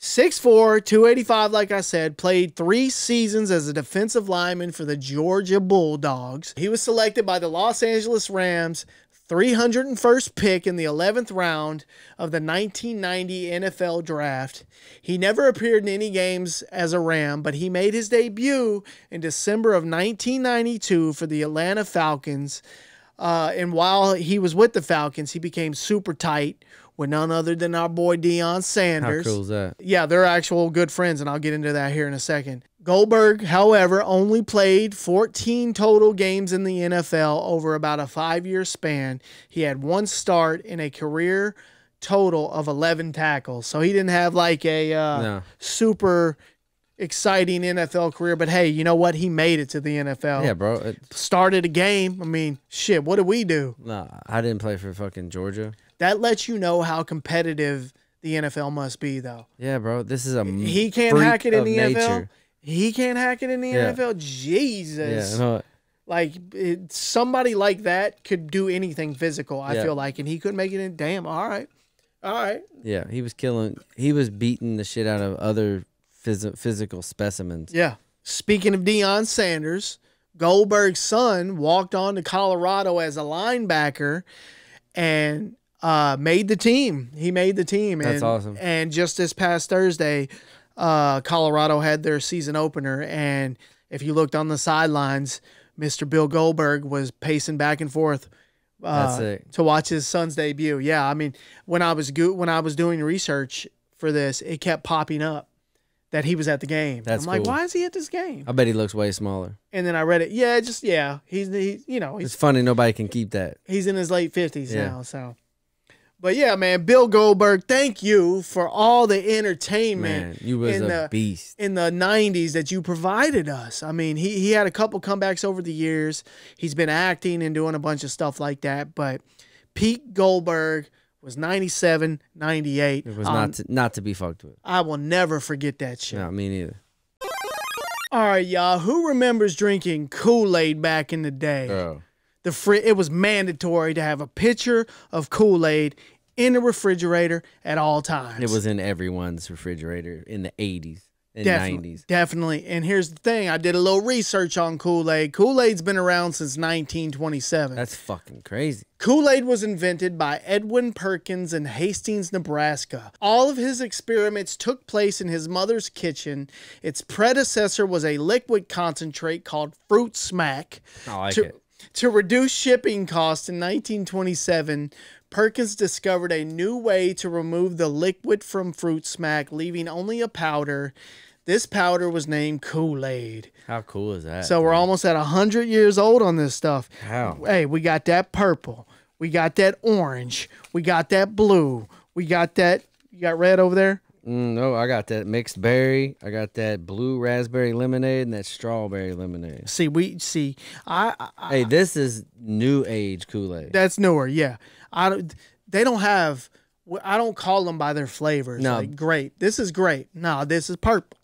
6'4", 285, like I said, played 3 seasons as a defensive lineman for the Georgia Bulldogs. He was selected by the Los Angeles Rams, 301st pick in the 11th round of the 1990 NFL Draft. He never appeared in any games as a Ram, but he made his debut in December of 1992 for the Atlanta Falcons. And while he was with the Falcons, he became super tight with none other than our boy Deion Sanders. How cool is that? Yeah, they're actual good friends, and I'll get into that here in a second. Goldberg, however, only played 14 total games in the NFL over about a 5-year span. He had 1 start in a career total of 11 tackles. So he didn't have like a super exciting NFL career, but hey, you know what? He made it to the NFL. Yeah, bro. Started a game. I mean, shit, what did we do? Nah, I didn't play for fucking Georgia. That lets you know how competitive the NFL must be, though. Yeah, bro. This is a He can't freak hack it in of the nature. NFL. He can't hack it in the NFL. Jesus. Yeah, no. Like, somebody like that could do anything physical, I feel like, and he couldn't make it in. Damn, all right. All right. Yeah, he was beating the shit out of other physical specimens. Yeah. Speaking of Deion Sanders, Goldberg's son walked on to Colorado as a linebacker and made the team. He made the team. That's awesome. And just this past Thursday, Colorado had their season opener, and if you looked on the sidelines, Mr. Bill Goldberg was pacing back and forth to watch his son's debut. Yeah, I mean, when I was doing research for this, it kept popping up that he was at the game. That's I'm like, cool. why is he at this game? I bet he looks way smaller. And then I read it. Yeah, he's It's funny nobody can keep that. He's in his late 50s now, so. But yeah, man, Bill Goldberg, thank you for all the entertainment. Man, you was a beast in the 90s that you provided us. I mean, he had a couple comebacks over the years. He's been acting and doing a bunch of stuff like that, but Pete Goldberg was 97, 98. It was not to be fucked with. I will never forget that shit. No, me neither. All right, y'all. Who remembers drinking Kool-Aid back in the day? Bro. It was mandatory to have a pitcher of Kool-Aid in the refrigerator at all times. It was in everyone's refrigerator in the 80s and 90s. Definitely. And here's the thing. I did a little research on Kool-Aid. Kool-Aid's been around since 1927. That's fucking crazy. Kool-Aid was invented by Edwin Perkins in Hastings, Nebraska. All of his experiments took place in his mother's kitchen. Its predecessor was a liquid concentrate called Fruit Smack. I like it. To reduce shipping costs in 1927, Perkins discovered a new way to remove the liquid from Fruit Smack, leaving only a powder. This powder was named Kool-Aid. How cool is that? So we're almost at 100 years old on this stuff. How? Hey, we got that purple. We got that orange. We got that blue. We got that. You got red over there? No, I got that mixed berry. I got that blue raspberry lemonade and that strawberry lemonade. Hey, this is new age Kool-Aid. That's newer, yeah. They don't have. I don't call them by their flavors. No, like grape. This is grape. No, this is purple.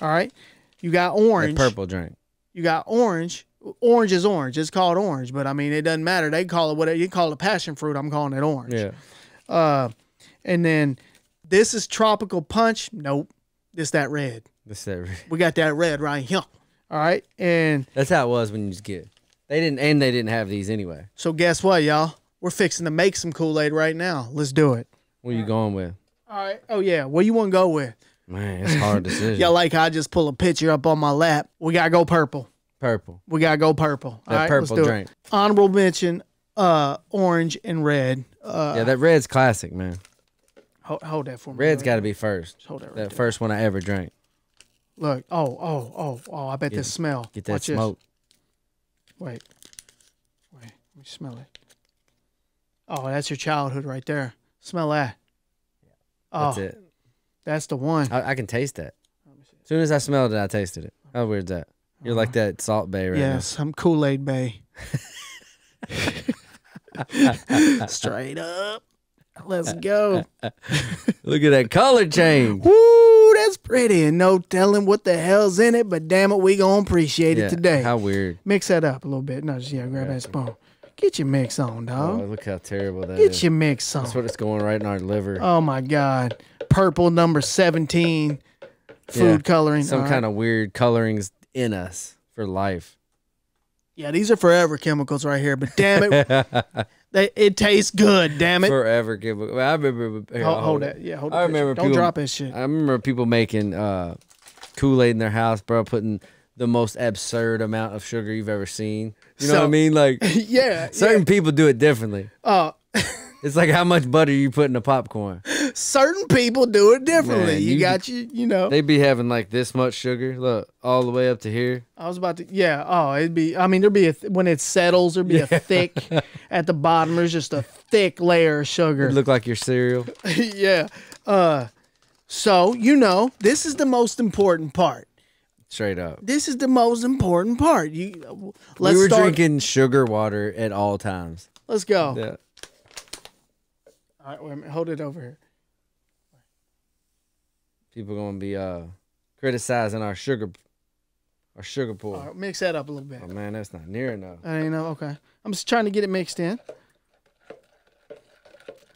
All right. You got orange. That purple drink. You got orange. Orange is orange. It's called orange, but I mean it doesn't matter. They call it whatever you call it, passion fruit. I'm calling it orange. Yeah. And then. This is tropical punch. Nope. This that red. We got that red right here. All right. And that's how it was when you was a kid. They didn't have these anyway. So guess what, y'all? We're fixing to make some Kool-Aid right now. Let's do it. What are you going with? All right. Oh yeah. What you want to go with? Man, it's a hard decision. Y'all like how I just pull a picture up on my lap. We gotta go purple. Purple. We gotta go purple. That purple drink. Honorable mention, orange and red. Yeah, that red's classic, man. Hold that for me. Red's got to be first. Hold that right that there. First one I ever drank. Look. Oh. I bet this smell. Get that Watch smoke. This. Wait. Let me smell it. Oh, that's your childhood right there. Smell that. That's it. That's the one. I can taste that. As soon as I smelled it, I tasted it. How weird is that? You're like that Salt Bay right now. Yes, I'm Kool-Aid Bay. Straight up. Let's go. Look at that color change. Woo, that's pretty. And no telling what the hell's in it, but damn it, we gonna appreciate it today. How weird. Mix that up a little bit. No, just grab that spoon. Get your mix on, dog. Oh, look how terrible that is. Get your mix on. That's what it's going right in our liver. Oh my God. purple number 17 food coloring. Some kind of weird colorings in us for life. Yeah, these are forever chemicals right here, but damn it, it tastes good, damn it. Forever chemicals. I remember. Here, hold that. Yeah, hold it. I remember Don't drop that shit. I remember people making Kool-Aid in their house, bro, putting the most absurd amount of sugar you've ever seen. You know what I mean? Like, certain people do it differently. It's like how much butter you put in a popcorn. Certain people do it differently. Man, you know. They be having like this much sugar. Look, all the way up to here. I was about to, it'd be, I mean, there'd be, when it settles, there'd be a thick, at the bottom, there's just a thick layer of sugar. It'd look like your cereal. Yeah. So, you know, this is the most important part. Straight up. This is the most important part. We were drinking sugar water at all times. Let's go. Yeah. All right, wait a minute. Hold it over here. People gonna be criticizing our sugar pool. All right, mix that up a little bit. Oh man, that's not near enough. I ain't know. Okay, I'm just trying to get it mixed in.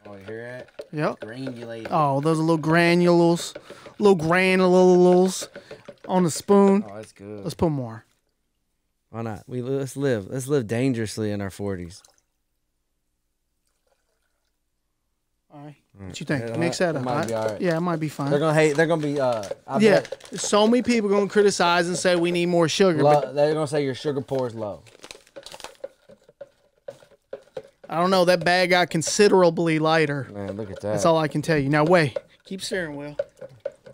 Oh, you hear that? Yep. Granulated. Oh, those are little granules on the spoon. Oh, that's good. Let's put more. Why not? Let's live dangerously in our 40s. All right. What you think? Mix that up. It might be all right. Yeah, it might be fine. They're gonna hate. They're gonna be. Bet so many people gonna criticize and say we need more sugar. But they're gonna say your sugar pour is low. I don't know. That bag got considerably lighter. Man, look at that. That's all I can tell you. Now wait. Keep steering wheel.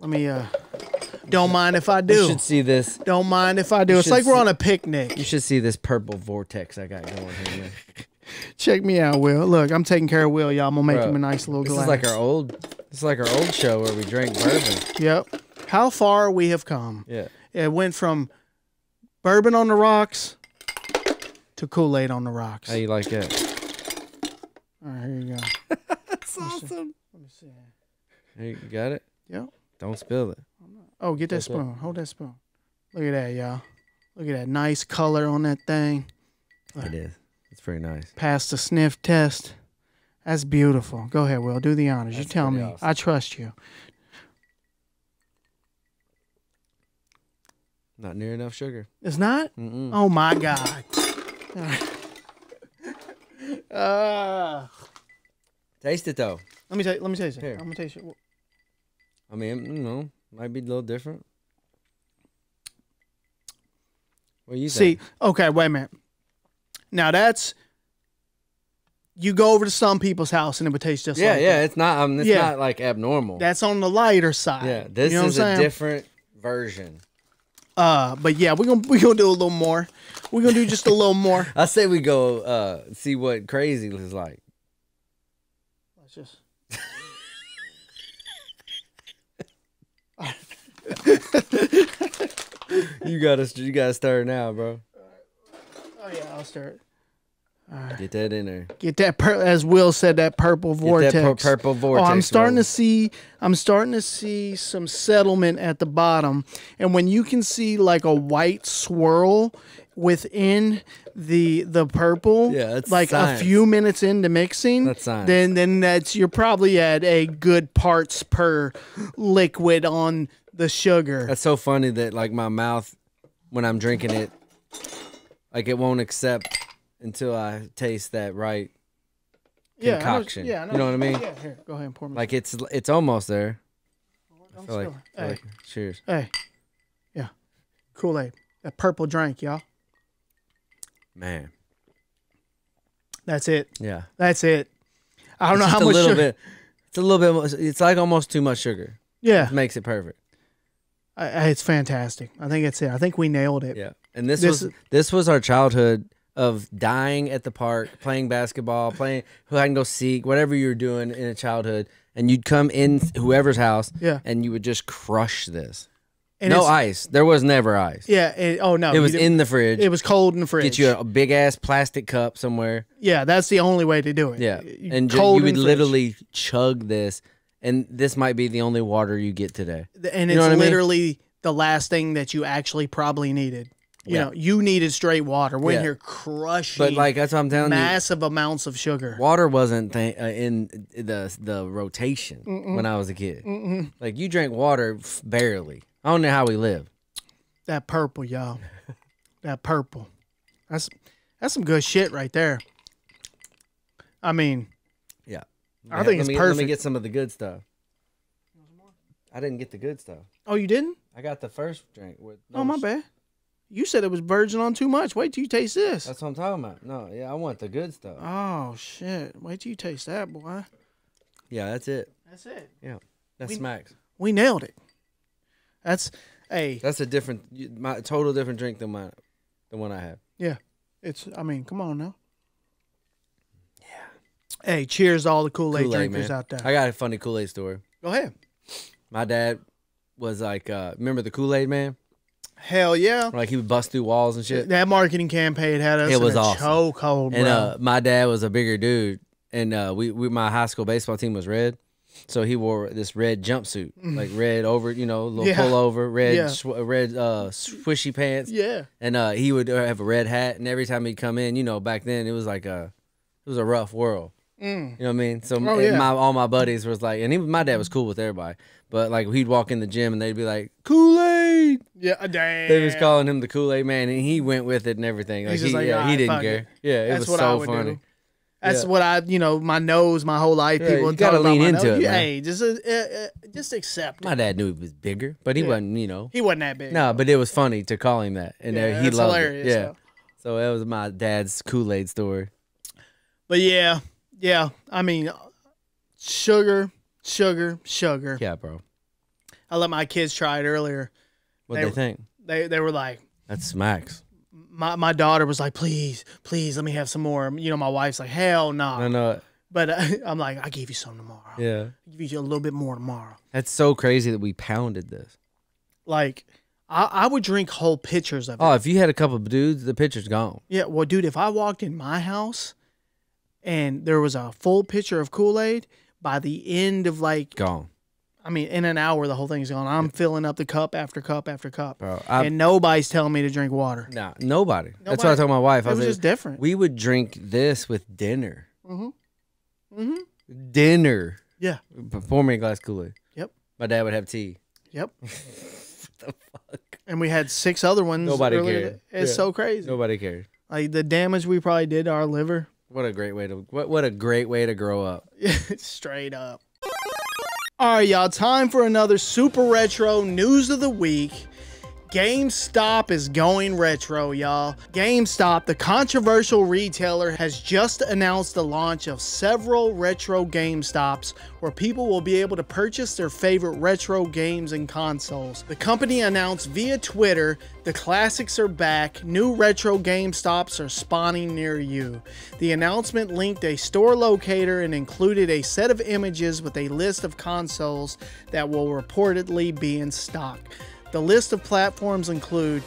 Let me. Don't mind if I do. You should see this. Don't mind if I do. It's like we're on a picnic. You should see this purple vortex I got going here, man. Check me out, Will. Look, I'm taking care of Will, y'all. I'm gonna make him a nice little glass. This is like our old show where we drank bourbon. Yep. How far we have come. Yeah. It went from bourbon on the rocks to Kool-Aid on the rocks. How you like that? All right, here you go. That's awesome. Let me see. Hey, you got it? Yep. Don't spill it. Oh, get that spoon. Hold that spoon. Look at that, y'all. Look at that nice color on that thing. It is. It's pretty nice. Passed the sniff test. That's beautiful. Go ahead, Will. Do the honors. You tell me. Awesome. I trust you. Not near enough sugar. It's not? Mm-mm. Oh, my God. Taste it, though. Let me taste it. Here. I'm going to taste it. I mean, you know, might be a little different. What do you think? See, okay, wait a minute. Now that's, you go over to some people's house and it would taste just like that. Yeah, it's not not like abnormal. That's on the lighter side. Yeah, this is a different version. But yeah, we're gonna do a little more. We're gonna do just a little more. I say we go see what crazy is like. Let's just You gotta start now, bro. Oh yeah, I'll start. All right. Get that in there. Get that, as Will said, that purple vortex. Get that purple vortex. Oh, I'm starting to see some settlement at the bottom, and when you can see like a white swirl within the purple, that's like science. A few minutes into mixing, that's science. Then you're probably at a good parts per liquid on the sugar. That's so funny that like my mouth, when I'm drinking it, like it won't accept until I taste that right concoction. You know what I mean? Yeah, here, go ahead and pour me. Like it's almost there. I feel like, hey. Cheers. Hey, yeah, Kool-Aid, that purple drink, y'all. Man, that's it. Yeah, that's it. I don't know how much sugar. It's a little bit. It's like almost too much sugar. Yeah, it makes it perfect. It's fantastic. I think it's it. I think we nailed it. Yeah, and this was our childhood of dying at the park, playing basketball, playing hide and go seek, whatever you were doing in a childhood, and you'd come in whoever's house, and you would just crush this. And no ice. There was never ice. Yeah. No. It was in the fridge. It was cold in the fridge. Get you a big ass plastic cup somewhere. Yeah, that's the only way to do it. Yeah, and you would literally chug this, and this might be the only water you get today. And it's literally the last thing that you actually probably needed. You know, you needed straight water. We're in here crushing. But like that's what I'm telling you, massive amounts of sugar. Water wasn't in the rotation when I was a kid. Like you drank water barely. I don't know how we live. That purple, y'all. That purple. That's some good shit right there. I mean, yeah. I think it's perfect. Let me get some of the good stuff. I didn't get the good stuff. Oh, you didn't? I got the first drink. Oh, my bad. You said it was virgin on too much. Wait till you taste this. That's what I'm talking about. No, yeah, I want the good stuff. Oh, shit. Wait till you taste that, boy. Yeah, that's it. That's it. Yeah, that smacks. We nailed it. That's a different, total different drink than one I have. Yeah. I mean, come on now. Yeah. Hey, cheers to all the Kool-Aid drinkers out there. I got a funny Kool-Aid story. Go ahead. My dad was like, remember the Kool-Aid man? Hell yeah. Like he would bust through walls and shit. That marketing campaign had us it was in a awesome. chokehold, bro. And my dad was a bigger dude. And my high school baseball team was red. So he wore this red jumpsuit, like red over, little pullover, red swishy pants. Yeah. And he would have a red hat. And every time he'd come in, back then it was like it was a rough world. You know what I mean? So all my buddies was like, and my dad was cool with everybody, but like he'd walk in the gym and they'd be like, Kool-Aid. Yeah, damn. They was calling him the Kool-Aid man, and he went with it and everything. Like, he didn't care. Yeah, it was so funny. Do. That's what my nose, my whole life. People you gotta lean into it, man. Hey, just accept it. My dad knew he was bigger, but he wasn't, He wasn't that big. No, but it was funny to call him that, and he loved hilarious, it. Yeah. So that was my dad's Kool-Aid story. But yeah. I mean, sugar. Yeah, bro. I let my kids try it earlier. What'd they think? They were like, that smacks. My daughter was like, please, let me have some more. My wife's like, hell no. I know it. But I'm like, I'll give you some tomorrow. Yeah. I'll give you a little bit more tomorrow. That's so crazy that we pounded this. Like, I would drink whole pitchers of it. Oh, if you had a couple of dudes, the pitcher's gone. Yeah, well, dude, if I walked in my house and there was a full pitcher of Kool-Aid, by the end of gone. I mean, in an hour, the whole thing's gone. I'm filling up the cup after cup after cup. Bro, and nobody's telling me to drink water. Nah, nobody. That's what I told my wife. It was just different. We would drink this with dinner. Dinner. Yeah. Pour me a glass of Kool-Aid. Yep. My dad would have tea. Yep. What the fuck? And we had 6 other ones. Nobody cared. It's so crazy. Nobody cared. Like the damage we probably did to our liver. What a great way to grow up. Straight up. All right, y'all. Time for another super retro news of the week. GameStop is going retro, y'all. GameStop, the controversial retailer, has just announced the launch of several retro GameStops where people will be able to purchase their favorite retro games and consoles. The company announced via Twitter, the classics are back, new retro GameStops are spawning near you. The announcement linked a store locator and included a set of images with a list of consoles that will reportedly be in stock. The list of platforms include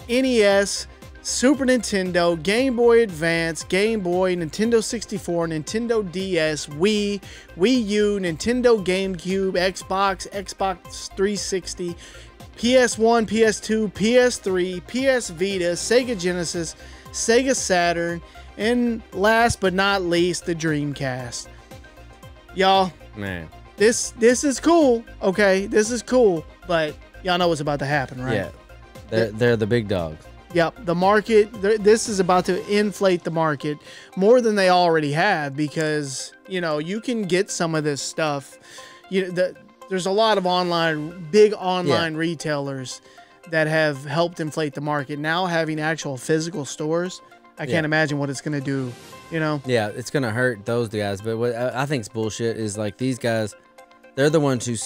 NES, Super Nintendo, Game Boy Advance, Game Boy, Nintendo 64, Nintendo DS, Wii, Wii U, Nintendo GameCube, Xbox, Xbox 360, PS1, PS2, PS3, PS Vita, Sega Genesis, Sega Saturn, and last but not least, the Dreamcast. Y'all, man, this is cool, okay? This is cool, but y'all know what's about to happen, right? Yeah, they're the big dogs. Yep, the market, this is about to inflate the market more than they already have because, you can get some of this stuff. There's a lot of big online retailers that have helped inflate the market. Now having actual physical stores, I can't imagine what it's going to do, Yeah, it's going to hurt those guys. But what I think is bullshit is like these guys, they're the ones who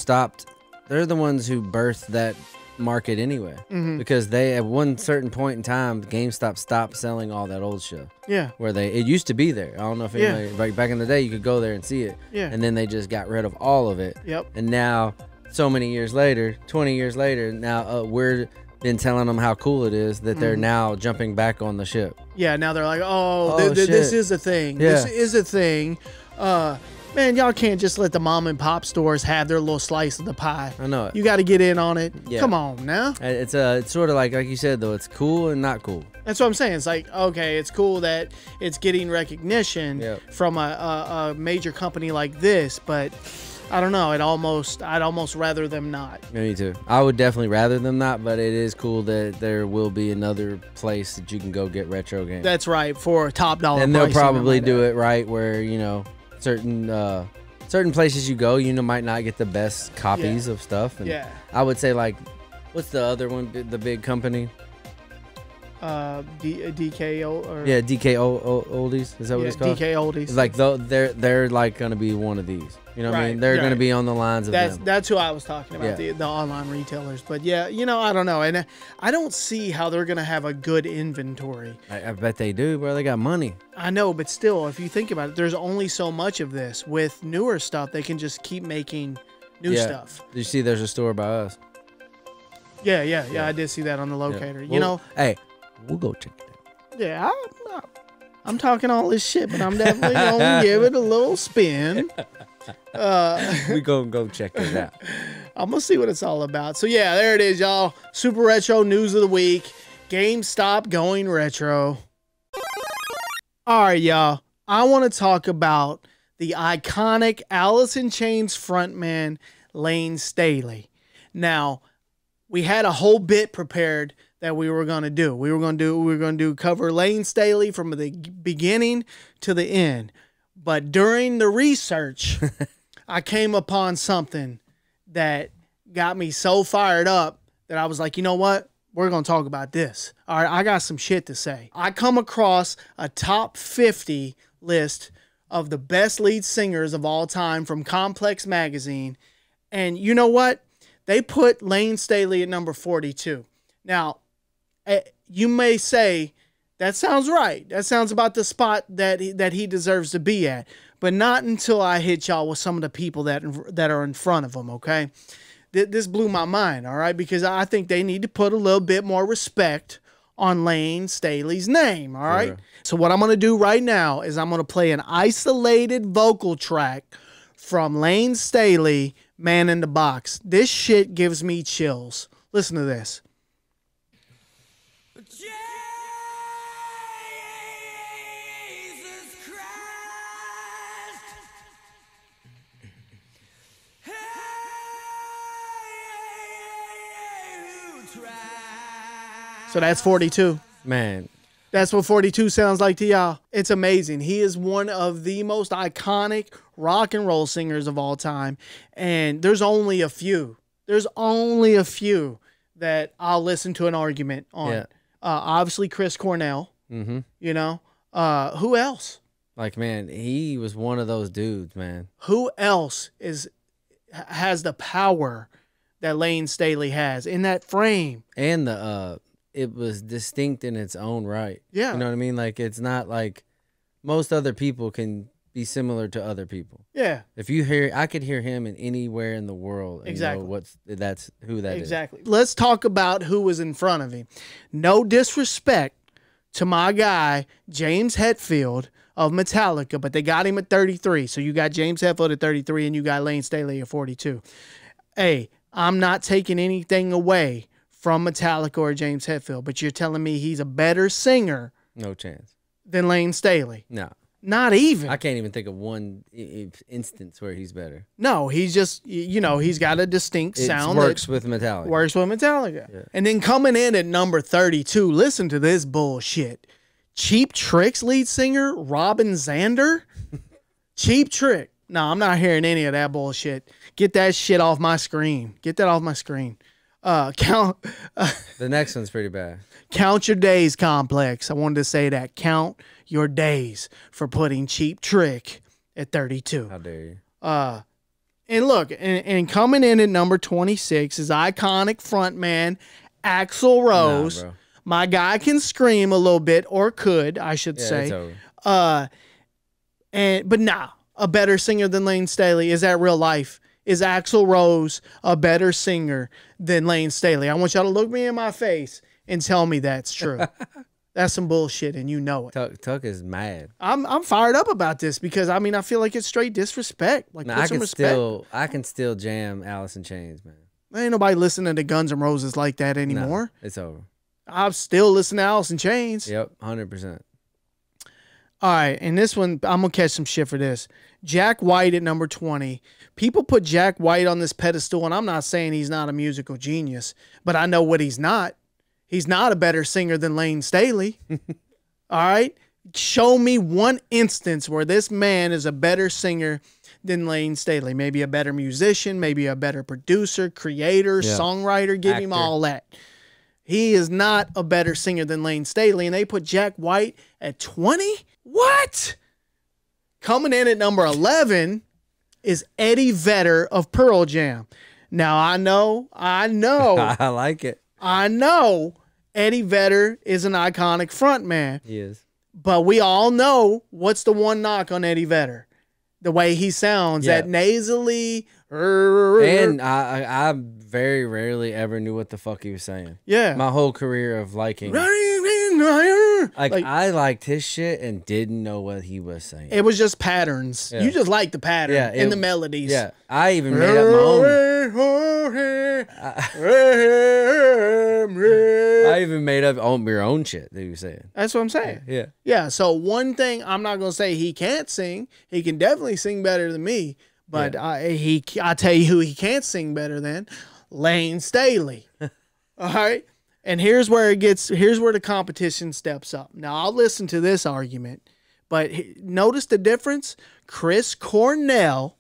birthed that market anyway. Because they, at one certain point in time, GameStop stopped selling all that old stuff. Yeah. Where it used to be there. I don't know if anybody, like back in the day, you could go there and see it. Yeah. And then they just got rid of all of it. Yep. And now, so many years later, 20 years later, now we're been telling them how cool it is that they're now jumping back on the ship. Yeah, now they're like, this is a thing. Yeah. This is a thing. man, y'all can't just let the mom and pop stores have their little slice of the pie. I know it. You got to get in on it. Yeah. Come on now. It's sort of like you said though. It's cool and not cool. That's what I'm saying. It's like, okay, it's cool that it's getting recognition from a major company like this, but I don't know. I'd almost rather them not. Me too. I would definitely rather them not, but it is cool that there will be another place that you can go get retro games. That's right, for top dollar. And they'll probably do it right where, you know, certain places you go, you know, might not get the best copies of stuff. And I would say, like, what's the other one, the big company? DKO or DKO Oldies. Is that what it's called? DK Oldies. Like they're like gonna be one of these. You know what I mean? They're gonna be on the lines of them. That's who I was talking about. The online retailers. But yeah, you know, I don't know, and I don't see how they're gonna have a good inventory. I bet they do, bro. They got money. I know, but still, if you think about it, there's only so much of this. With newer stuff, they can just keep making new stuff. Did you see? There's a store by us. Yeah. I did see that on the locator. Yeah. You know, hey. We'll go check it out. Yeah, I'm talking all this shit, but I'm definitely gonna give it a little spin. We gonna go check it out. I'm gonna see what it's all about. So yeah, there it is, y'all. Super Retro News of the Week. GameStop going retro. All right, y'all. I want to talk about the iconic Alice in Chains frontman Layne Staley. Now, we had a whole bit prepared that we were going to do. We were going to cover Layne Staley from the beginning to the end. But during the research, I came upon something that got me so fired up that I was like, you know what? We're going to talk about this. All right, I got some shit to say. I come across a top 50 list of the best lead singers of all time from Complex Magazine. And you know what? They put Layne Staley at number 42. Now, you may say, that sounds right. That sounds about the spot that he deserves to be at. But not until I hit y'all with some of the people that are in front of him, okay? This blew my mind, all right? Because I think they need to put a little bit more respect on Layne Staley's name, all right? So what I'm going to do right now is I'm going to play an isolated vocal track from Layne Staley, Man in the Box. This shit gives me chills. Listen to this. So that's 42. Man. That's what 42 sounds like to y'all. It's amazing. He is one of the most iconic rock and roll singers of all time. And there's only a few. There's only a few that I'll listen to an argument on. Yeah. Obviously, Chris Cornell. Mm-hmm. You know? Who else? Like, man, he was one of those dudes, man. Who else has the power that Layne Staley has in that frame? And it was distinct in its own right. Yeah. You know what I mean? Like, it's not like most other people can be similar to other people. Yeah. If you hear, I could hear him in anywhere in the world. And exactly. Know that's who that is. Exactly. Let's talk about who was in front of him. No disrespect to my guy, James Hetfield of Metallica, but they got him at 33. So you got James Hetfield at 33 and you got Layne Staley at 42. Hey, I'm not taking anything away from Metallica or James Hetfield, but you're telling me he's a better singer? No chance. Than Layne Staley? No. Not even. I can't even think of one instance where he's better. No, he's just, you know, he's got a distinct sound. Works with Metallica. Works with Metallica. Yeah. And then coming in at number 32, listen to this bullshit. Cheap Trick's lead singer, Robin Zander? Cheap Trick. No, I'm not hearing any of that bullshit. Get that shit off my screen. Get that off my screen. The next one's pretty bad. Count Your Days Complex. I wanted to say that. Count your days for putting Cheap Trick at 32. How dare you? And look, and coming in at number 26 is iconic frontman Axl Rose. Nah, bro. My guy can scream a little bit, or could, I should say. It's over. But nah, a better singer than Layne Staley. Is that real life? Is Axl Rose a better singer than Layne Staley? I want y'all to look me in my face and tell me that's true. That's some bullshit, and you know it. Tuck is mad. I'm fired up about this because I mean I feel like it's straight disrespect. Like, put some respect. I can still jam Alice in Chains, man. Ain't nobody listening to Guns N' Roses like that anymore. No, it's over. I'm still listening to Alice in Chains. Yep, 100%. All right, and this one, I'm going to catch some shit for this. Jack White at number 20. People put Jack White on this pedestal, and I'm not saying he's not a musical genius, but I know what he's not. He's not a better singer than Layne Staley. All right? Show me one instance where this man is a better singer than Layne Staley. Maybe a better musician, maybe a better producer, creator, songwriter, give him all that. He is not a better singer than Layne Staley, and they put Jack White at 20? What? Coming in at number 11 is Eddie Vedder of Pearl Jam. Now, I know. I like it. I know Eddie Vedder is an iconic frontman. He is. But we all know what's the one knock on Eddie Vedder. The way he sounds, that nasally. And I very rarely ever knew what the fuck he was saying. Yeah. My whole career of liking. I liked his shit and didn't know what he was saying. It was just patterns. Yeah. You just like the pattern and the melodies. Yeah. I even made up my own. I even made up your own shit that you were saying. That's what I'm saying. Yeah. Yeah. So one thing, I'm not going to say he can't sing. He can definitely sing better than me. But I tell you who he can't sing better than. Layne Staley. All right. And here's where the competition steps up. Now, I'll listen to this argument, but notice the difference. Chris Cornell,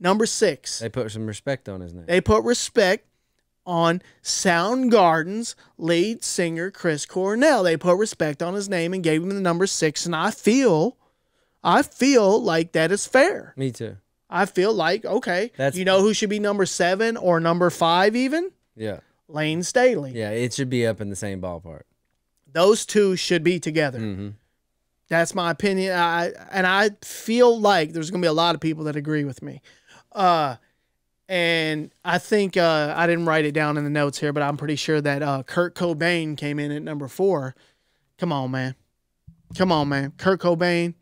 number 6. They put some respect on his name. They put respect on Soundgarden's lead singer, Chris Cornell. They put respect on his name and gave him the number 6, and I feel like that is fair. Me too. I feel like, okay, you know who should be number 7 or number 5 even? Yeah. Layne Staley. Yeah, it should be up in the same ballpark. Those two should be together. Mm-hmm. That's my opinion. I feel like there's going to be a lot of people that agree with me. And I think I didn't write it down in the notes here, but I'm pretty sure that Kurt Cobain came in at number 4. Come on, man. Kurt Cobain,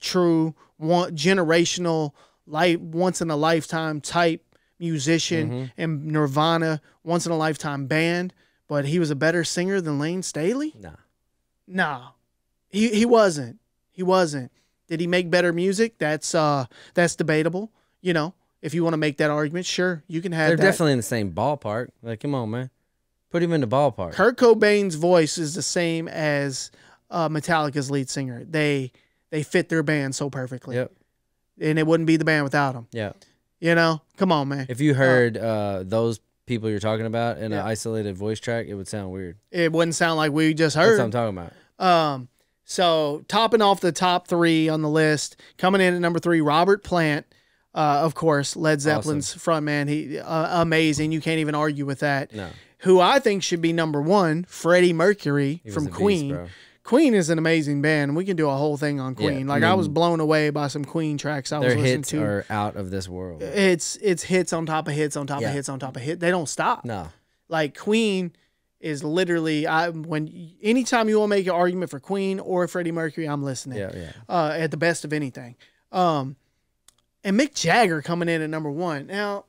true, generational, once in a lifetime type musician, and Nirvana, once in a lifetime band, but he was a better singer than Layne Staley? Nah. He wasn't. Did he make better music? That's debatable. You know, if you want to make that argument, sure, you can have that. They're definitely in the same ballpark. Like, come on, man. Put him in the ballpark. Kurt Cobain's voice is the same as Metallica's lead singer. They fit their band so perfectly. Yep. And it wouldn't be the band without them. Yeah. You know, come on, man. If you heard those people you're talking about in an isolated voice track, it would sound weird. It wouldn't sound like we just heard. That's what I'm talking about. So topping off the top 3 on the list, coming in at number 3, Robert Plant, of course, Led Zeppelin's frontman. He amazing. You can't even argue with that. No. Who I think should be number 1, Freddie Mercury from Queen. Beast, Queen is an amazing band. We can do a whole thing on Queen. I was blown away by some Queen tracks I was listening to. Their hits are out of this world. It's hits on top of hits on top of hits on top of hits. They don't stop. No. Like, Queen is literally, anytime you want to make an argument for Queen or Freddie Mercury, I'm listening. At the best of anything. And Mick Jagger coming in at number 1. Now,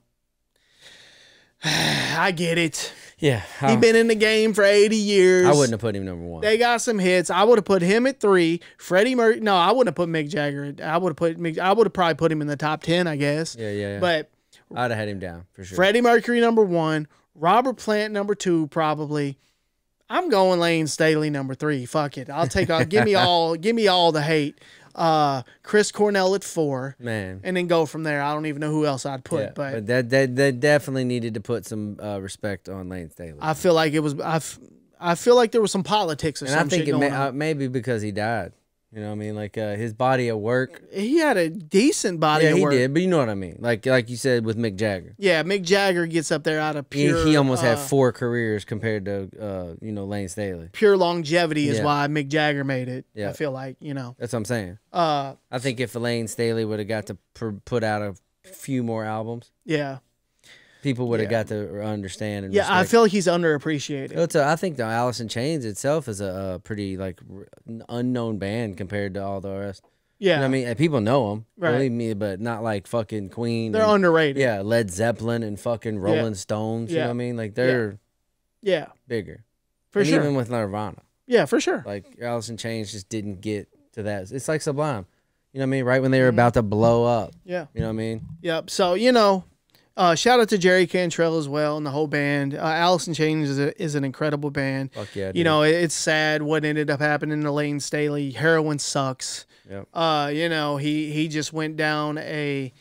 I get it. Yeah. He's been in the game for 80 years. I wouldn't have put him number 1. They got some hits. I would have put him at 3. Freddie Mercury. No, I wouldn't have put Mick Jagger. I would have probably put him in the top 10, I guess. Yeah. But I'd have had him down for sure. Freddie Mercury number 1. Robert Plant number 2, probably. I'm going Layne Staley number 3. Fuck it. I'll take all. give me all the hate. Chris Cornell at 4, man, and then go from there. I don't even know who else I'd put, but that definitely needed to put some respect on Layne Staley. I feel like it was. I feel like there was some politics or something. And I think it maybe because he died. You know what I mean? Like his body of work. He had a decent body of work. Yeah, he did. But you know what I mean? Like you said with Mick Jagger. Yeah, Mick Jagger gets up there out of pure. He almost had 4 careers compared to Layne Staley. Pure longevity is why Mick Jagger made it. Yeah. I feel like, That's what I'm saying. I think if Layne Staley would have got to put out a few more albums. Yeah. people would have got to understand. And yeah, respect. I feel like he's underappreciated. I think the Alice in Chains itself is a pretty like unknown band compared to all the rest. Yeah, you know what I mean, and people know them, right? Believe me, but not like fucking Queen. They're underrated. Yeah, Led Zeppelin and fucking Rolling Stones. You know what I mean? Like they're bigger for sure. Even with Nirvana. Yeah, for sure. Like Alice in Chains just didn't get to that. It's like Sublime. You know what I mean? Right when they were about to blow up. Yeah. You know what I mean? Yep. So, you know, shout out to Jerry Cantrell as well and the whole band. Alice in Chains is an incredible band. Fuck yeah, dude. You know, it's sad what ended up happening to Layne Staley. Heroin sucks. Yep. You know, he just went down that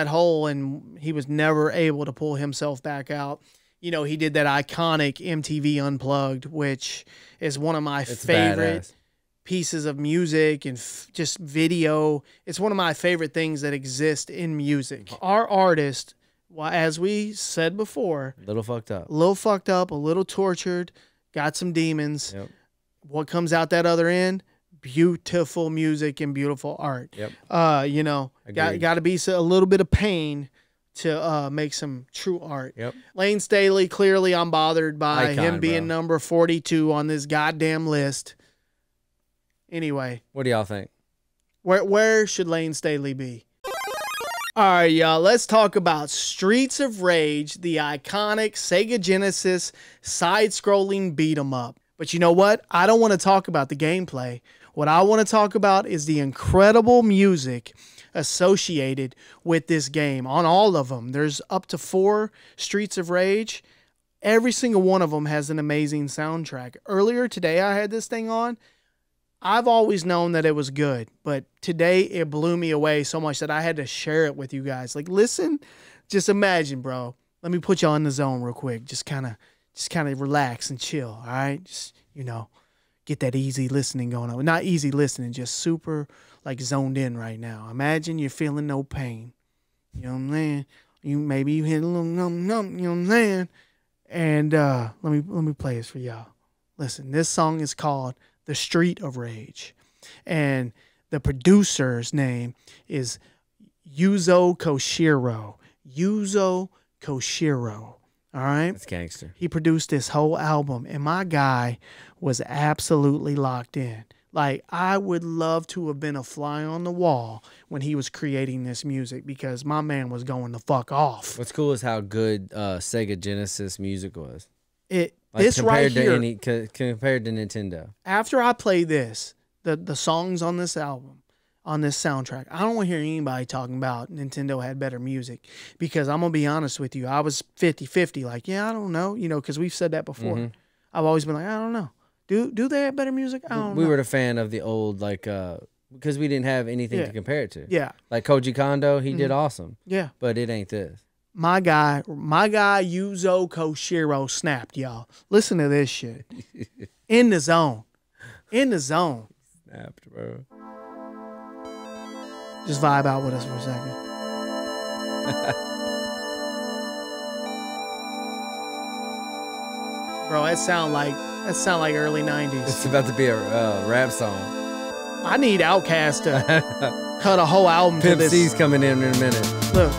hole and he was never able to pull himself back out. You know, he did that iconic MTV Unplugged, which is one of my favorite pieces of music and just video. It's one of my favorite things that exist in music. Our artist, as we said before, a little fucked up, a little tortured, got some demons. Yep. What comes out that other end? Beautiful music and beautiful art. Yep. You know, got to be a little bit of pain to make some true art. Yep. Layne Staley, clearly I'm bothered by him being number 42 on this goddamn list. Anyway. What do y'all think? Where should Layne Staley be? All right, y'all. Let's talk about Streets of Rage, the iconic Sega Genesis side-scrolling beat-em-up. But you know what? I don't want to talk about the gameplay. What I want to talk about is the incredible music associated with this game. On all of them, there's up to 4 Streets of Rage. Every single one of them has an amazing soundtrack. Earlier today, I had this thing on. I've always known that it was good, but today it blew me away so much that I had to share it with you guys. Like, listen, just imagine, bro. Let me put y'all in the zone real quick. Just kind of relax and chill, all right? Just, you know, get that easy listening going on. Not easy listening, just super, like, zoned in right now. Imagine you're feeling no pain. You know what I'm saying? Maybe you hit a little numb, you know what I'm saying? And let me play this for y'all. Listen, this song is called The Street of Rage. And the producer's name is Yuzo Koshiro. Yuzo Koshiro. All right? That's gangster. He produced this whole album, and my guy was absolutely locked in. Like, I would love to have been a fly on the wall when he was creating this music because my man was going the fuck off. What's cool is how good Sega Genesis music was. Like this right here, compared to Nintendo. After I play this, the songs on this album, on this soundtrack, I don't want to hear anybody talking about Nintendo had better music because I'm going to be honest with you. I was 50-50, like, yeah, I don't know, you know, because we've said that before. Mm-hmm. I've always been like, I don't know. Do they have better music? I don't know. We were a fan of the old, like, because we didn't have anything to compare it to. Yeah. Like Koji Kondo, he did awesome. Yeah. But it ain't this. My guy Yuzo Koshiro snapped, y'all. Listen to this shit. In the zone. In the zone. Snapped, bro. Just vibe out with us for a second. Bro, that sound like early 90s. It's about to be a rap song. I need Outkast to cut a whole album Pimp to this. C's coming in a minute. Look.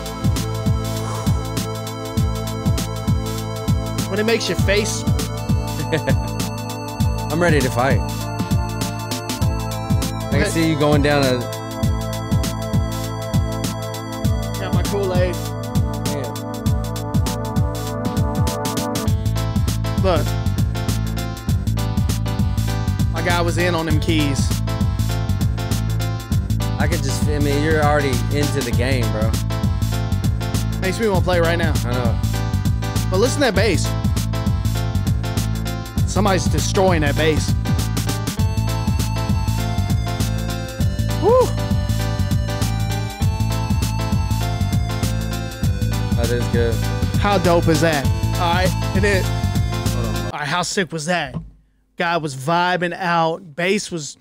When it makes your face. I'm ready to fight. I can see you going down a... Got my Kool-Aid. Look. My guy was in on them keys. I mean, you're already into the game, bro. Makes me want to play right now. I know. But listen to that bass. Somebody's destroying that bass. Woo! That is good. How dope is that? All right, it is. All right, how sick was that? Guy was vibing out. Bass was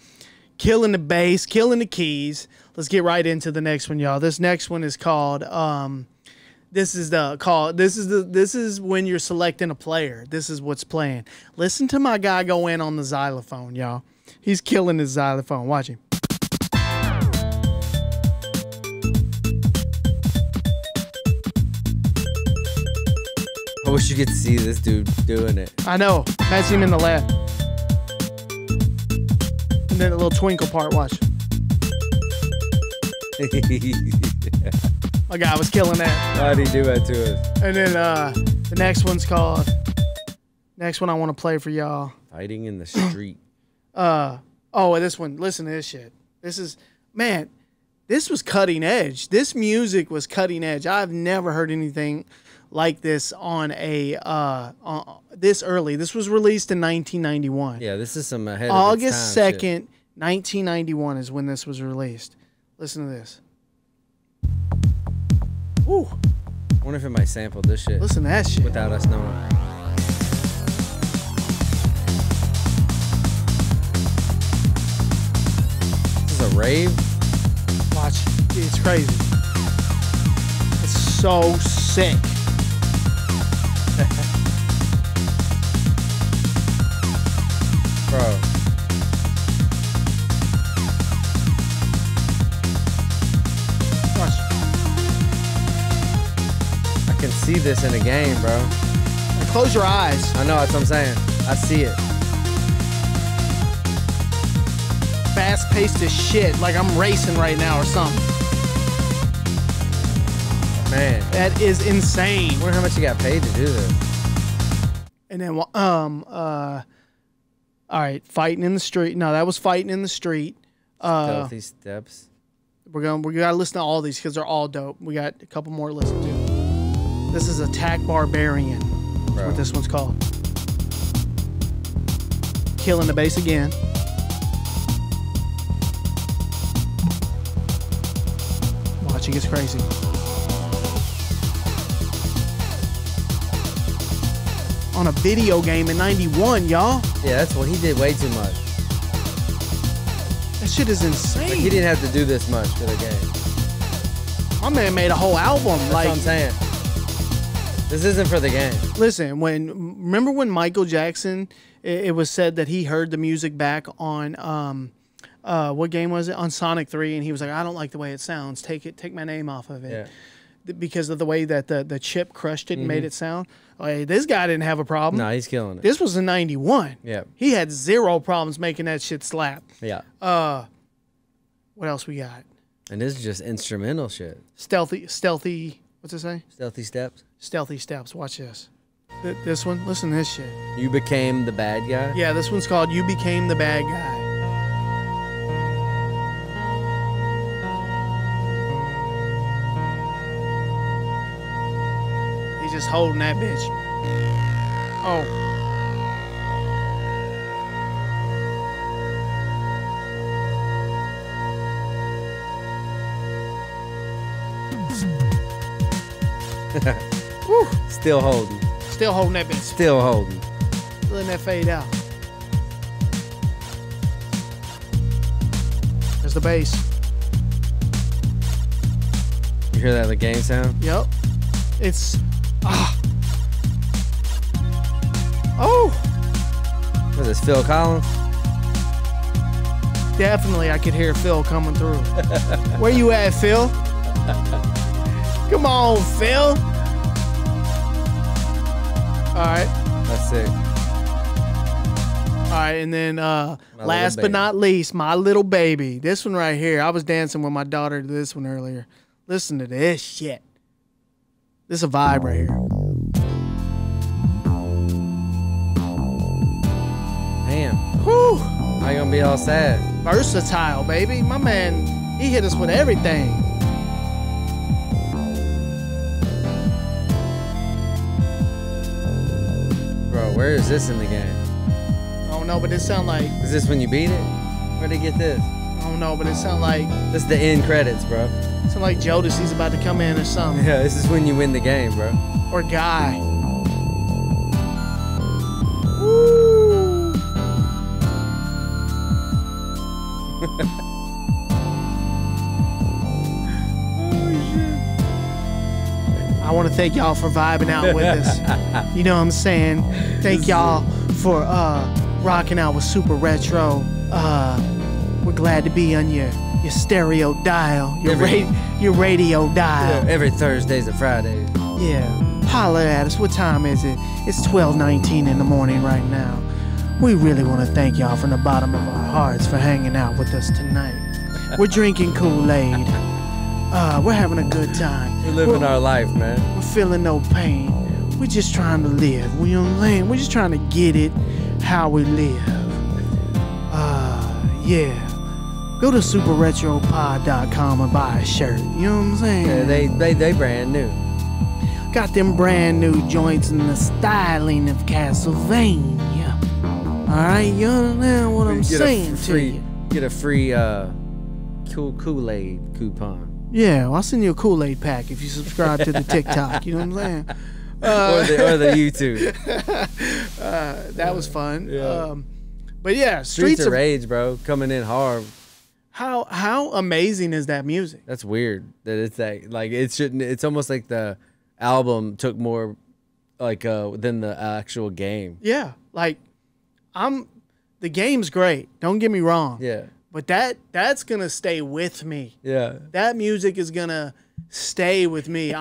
killing the bass, killing the keys. Let's get right into the next one, y'all. This next one is called this is when you're selecting a player. This is what's playing. Listen to my guy go in on the xylophone, y'all. He's killing his xylophone. Watch him. I wish you could see this dude doing it. I know. Imagine him in the lab. And then the little twinkle part, watch. My guy was killing that. Why'd he do that to us? And then the next one's called. Next one I want to play for y'all. Fighting in the street. This one. Listen to this shit. This is, man, this was cutting edge. This music was cutting edge. I've never heard anything like this on a this early. This was released in 1991. Yeah, this is some ahead of August its time 2nd, shit. 1991 is when this was released. Listen to this. Woo. I wonder if it might sample this shit. Listen to that shit. Without us knowing. This is a rave? Watch. It's crazy. It's so sick. Bro. Watch. I can see this in a game, bro. Now close your eyes. I know, that's what I'm saying. I see it. Fast paced as shit. Like I'm racing right now or something. Man. That is insane. I wonder how much you got paid to do this. And then all right, Fighting in the Street. No, that was Fighting in the Street. Stealthy Steps. We gotta listen to all these because they're all dope. We got a couple more to listen to. This is Attack Barbarian. That's what this one's called. Killing the bass again. Watch, it gets crazy. On a video game in 91, y'all. Yeah, that's what he did way too much. That shit is insane. Like, he didn't have to do this much for the game. My man made a whole album. That's like what I'm saying. This isn't for the game. Listen, remember when Michael Jackson, it was said that he heard the music back on what game was it? On Sonic 3, and he was like, I don't like the way it sounds. Take my name off of it. Yeah. Because of the way that the chip crushed it and made it sound. Like, this guy didn't have a problem. No, he's killing it. This was in 91. Yeah. He had zero problems making that shit slap. Yeah. What else we got? And this is just instrumental shit. Stealthy, what's it say? Stealthy Steps. Stealthy Steps. Watch this. This one, listen to this shit. You became the bad guy? Yeah, this one's called You Became the Bad Guy. He's just holding that bitch. Oh. Woo. Still holding. Still holding that bitch. Still holding. Letting that fade out. There's the bass. You hear that the game sound? Yep. It's Oh. Was this Phil Collins? Definitely I could hear Phil coming through. Where you at, Phil? Come on, Phil. All right. That's sick. All right, and then last but not least, My Little Baby. This one right here. I was dancing with my daughter to this one earlier. Listen to this shit. This is a vibe right here. Damn. Whew. How you gonna be all sad? Versatile, baby. My man, he hit us with everything. Bro, where is this in the game? I don't know, but it sound like, Is this when you beat it? Where'd they get this? I don't know, but it sound like This is the end credits, bro. Jodeci's about to come in or something. Yeah, this is when you win the game, bro. Or Guy. Woo. I want to thank y'all for vibing out with us. You know what I'm saying? Thank y'all for rocking out with Super Retro. We're glad to be on your stereo dial, your radio dial. Yeah, every Thursdays and Fridays. Yeah. holler at us. What time is it? It's 12:19 in the morning right now. We really want to thank y'all from the bottom of our hearts for hanging out with us tonight. We're drinking Kool-Aid. We're having a good time. We're living our life, man. We're feeling no pain. We're just trying to live. You know what I'm saying? We're just trying to get it how we live. Yeah. Go to superretropod.com and buy a shirt. You know what I'm saying? Yeah, they brand new. Got them brand new joints in the styling of Castlevania. Alright, you understand what I'm saying to you? Get a free Kool-Aid coupon. Yeah, well, I'll send you a Kool-Aid pack if you subscribe to the TikTok. You know what I'm saying? Or the YouTube. That was fun. Yeah. But yeah, Streets of Rage, bro, coming in hard. How amazing is that music? That's weird that it's that, like, it shouldn't. It's almost like the album took more like than the actual game. Yeah, like the game's great. Don't get me wrong. Yeah. But that's gonna stay with me. Yeah. That music is gonna stay with me.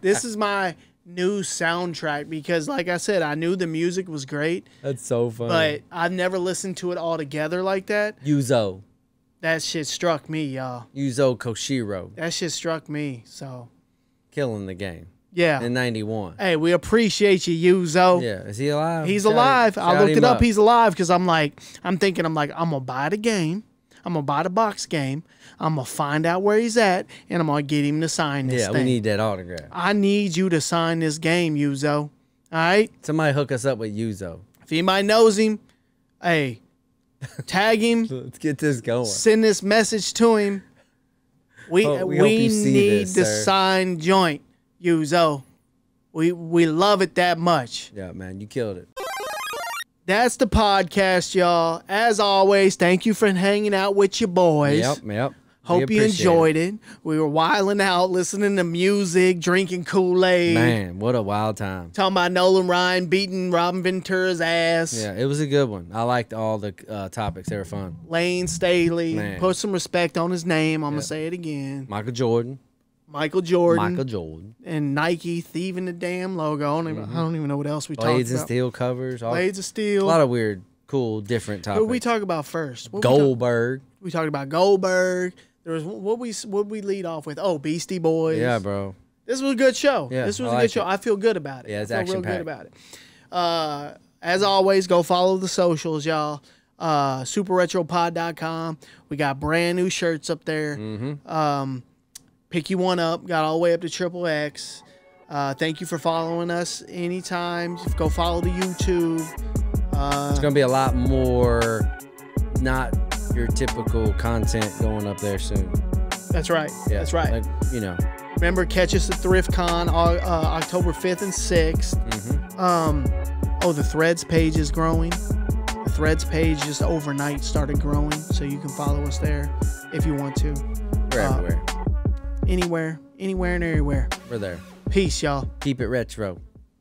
This is my new soundtrack because, like I said, I knew the music was great. That's so funny. But I've never listened to it all together like that. Yuzo. That shit struck me, y'all. Yuzo Koshiro. That shit struck me. So killing the game. Yeah. In 91. Hey, we appreciate you, Yuzo. Yeah. Is he alive? He's alive. I looked it up. He's alive because I'm thinking, I'm gonna buy the game. I'm gonna buy the box game. I'm gonna find out where he's at, and I'm gonna get him to sign this thing. Yeah, we need that autograph. I need you to sign this game, Yuzo. All right? Somebody hook us up with Yuzo. If anybody knows him, hey, tag him. Let's get this going. Send this message to him. We need the signed joint, Yuzo. We love it that much. Yeah, man, you killed it. That's the podcast, y'all. As always, thank you for hanging out with your boys. Yep. Hope you enjoyed it. We were wilding out, listening to music, drinking Kool-Aid. Man, what a wild time. Talking about Nolan Ryan beating Robin Ventura's ass. Yeah, it was a good one. I liked all the topics. They were fun. Layne, Staley. Man. Put some respect on his name. I'm going to say it again. Michael Jordan. And Nike thieving the damn logo. I don't even know what else we talked about. Blades and steel covers. Blades of steel. A lot of weird, cool, different topics. What did we talk about first? Goldberg. We talked about Goldberg. There was what we lead off with. Oh, Beastie Boys. Yeah, bro. This was a good show. Yeah, this was a good show. I feel good about it. Yeah, it's I feel real action-packed. good about it. As always, go follow the socials, y'all. SuperRetroPod.com. We got brand new shirts up there. Pick you one up. Got all the way up to XXX. Thank you for following us anytime. Go follow the YouTube. It's going to be a lot more not your typical content going up there soon. That's right. Yeah, that's right. Like, you know. Remember, catch us at ThriftCon October 5th and 6th. The Threads page is growing. The Threads page just overnight started growing, so you can follow us there if you want to. We're everywhere. Anywhere and everywhere. We're there. Peace, y'all. Keep it retro.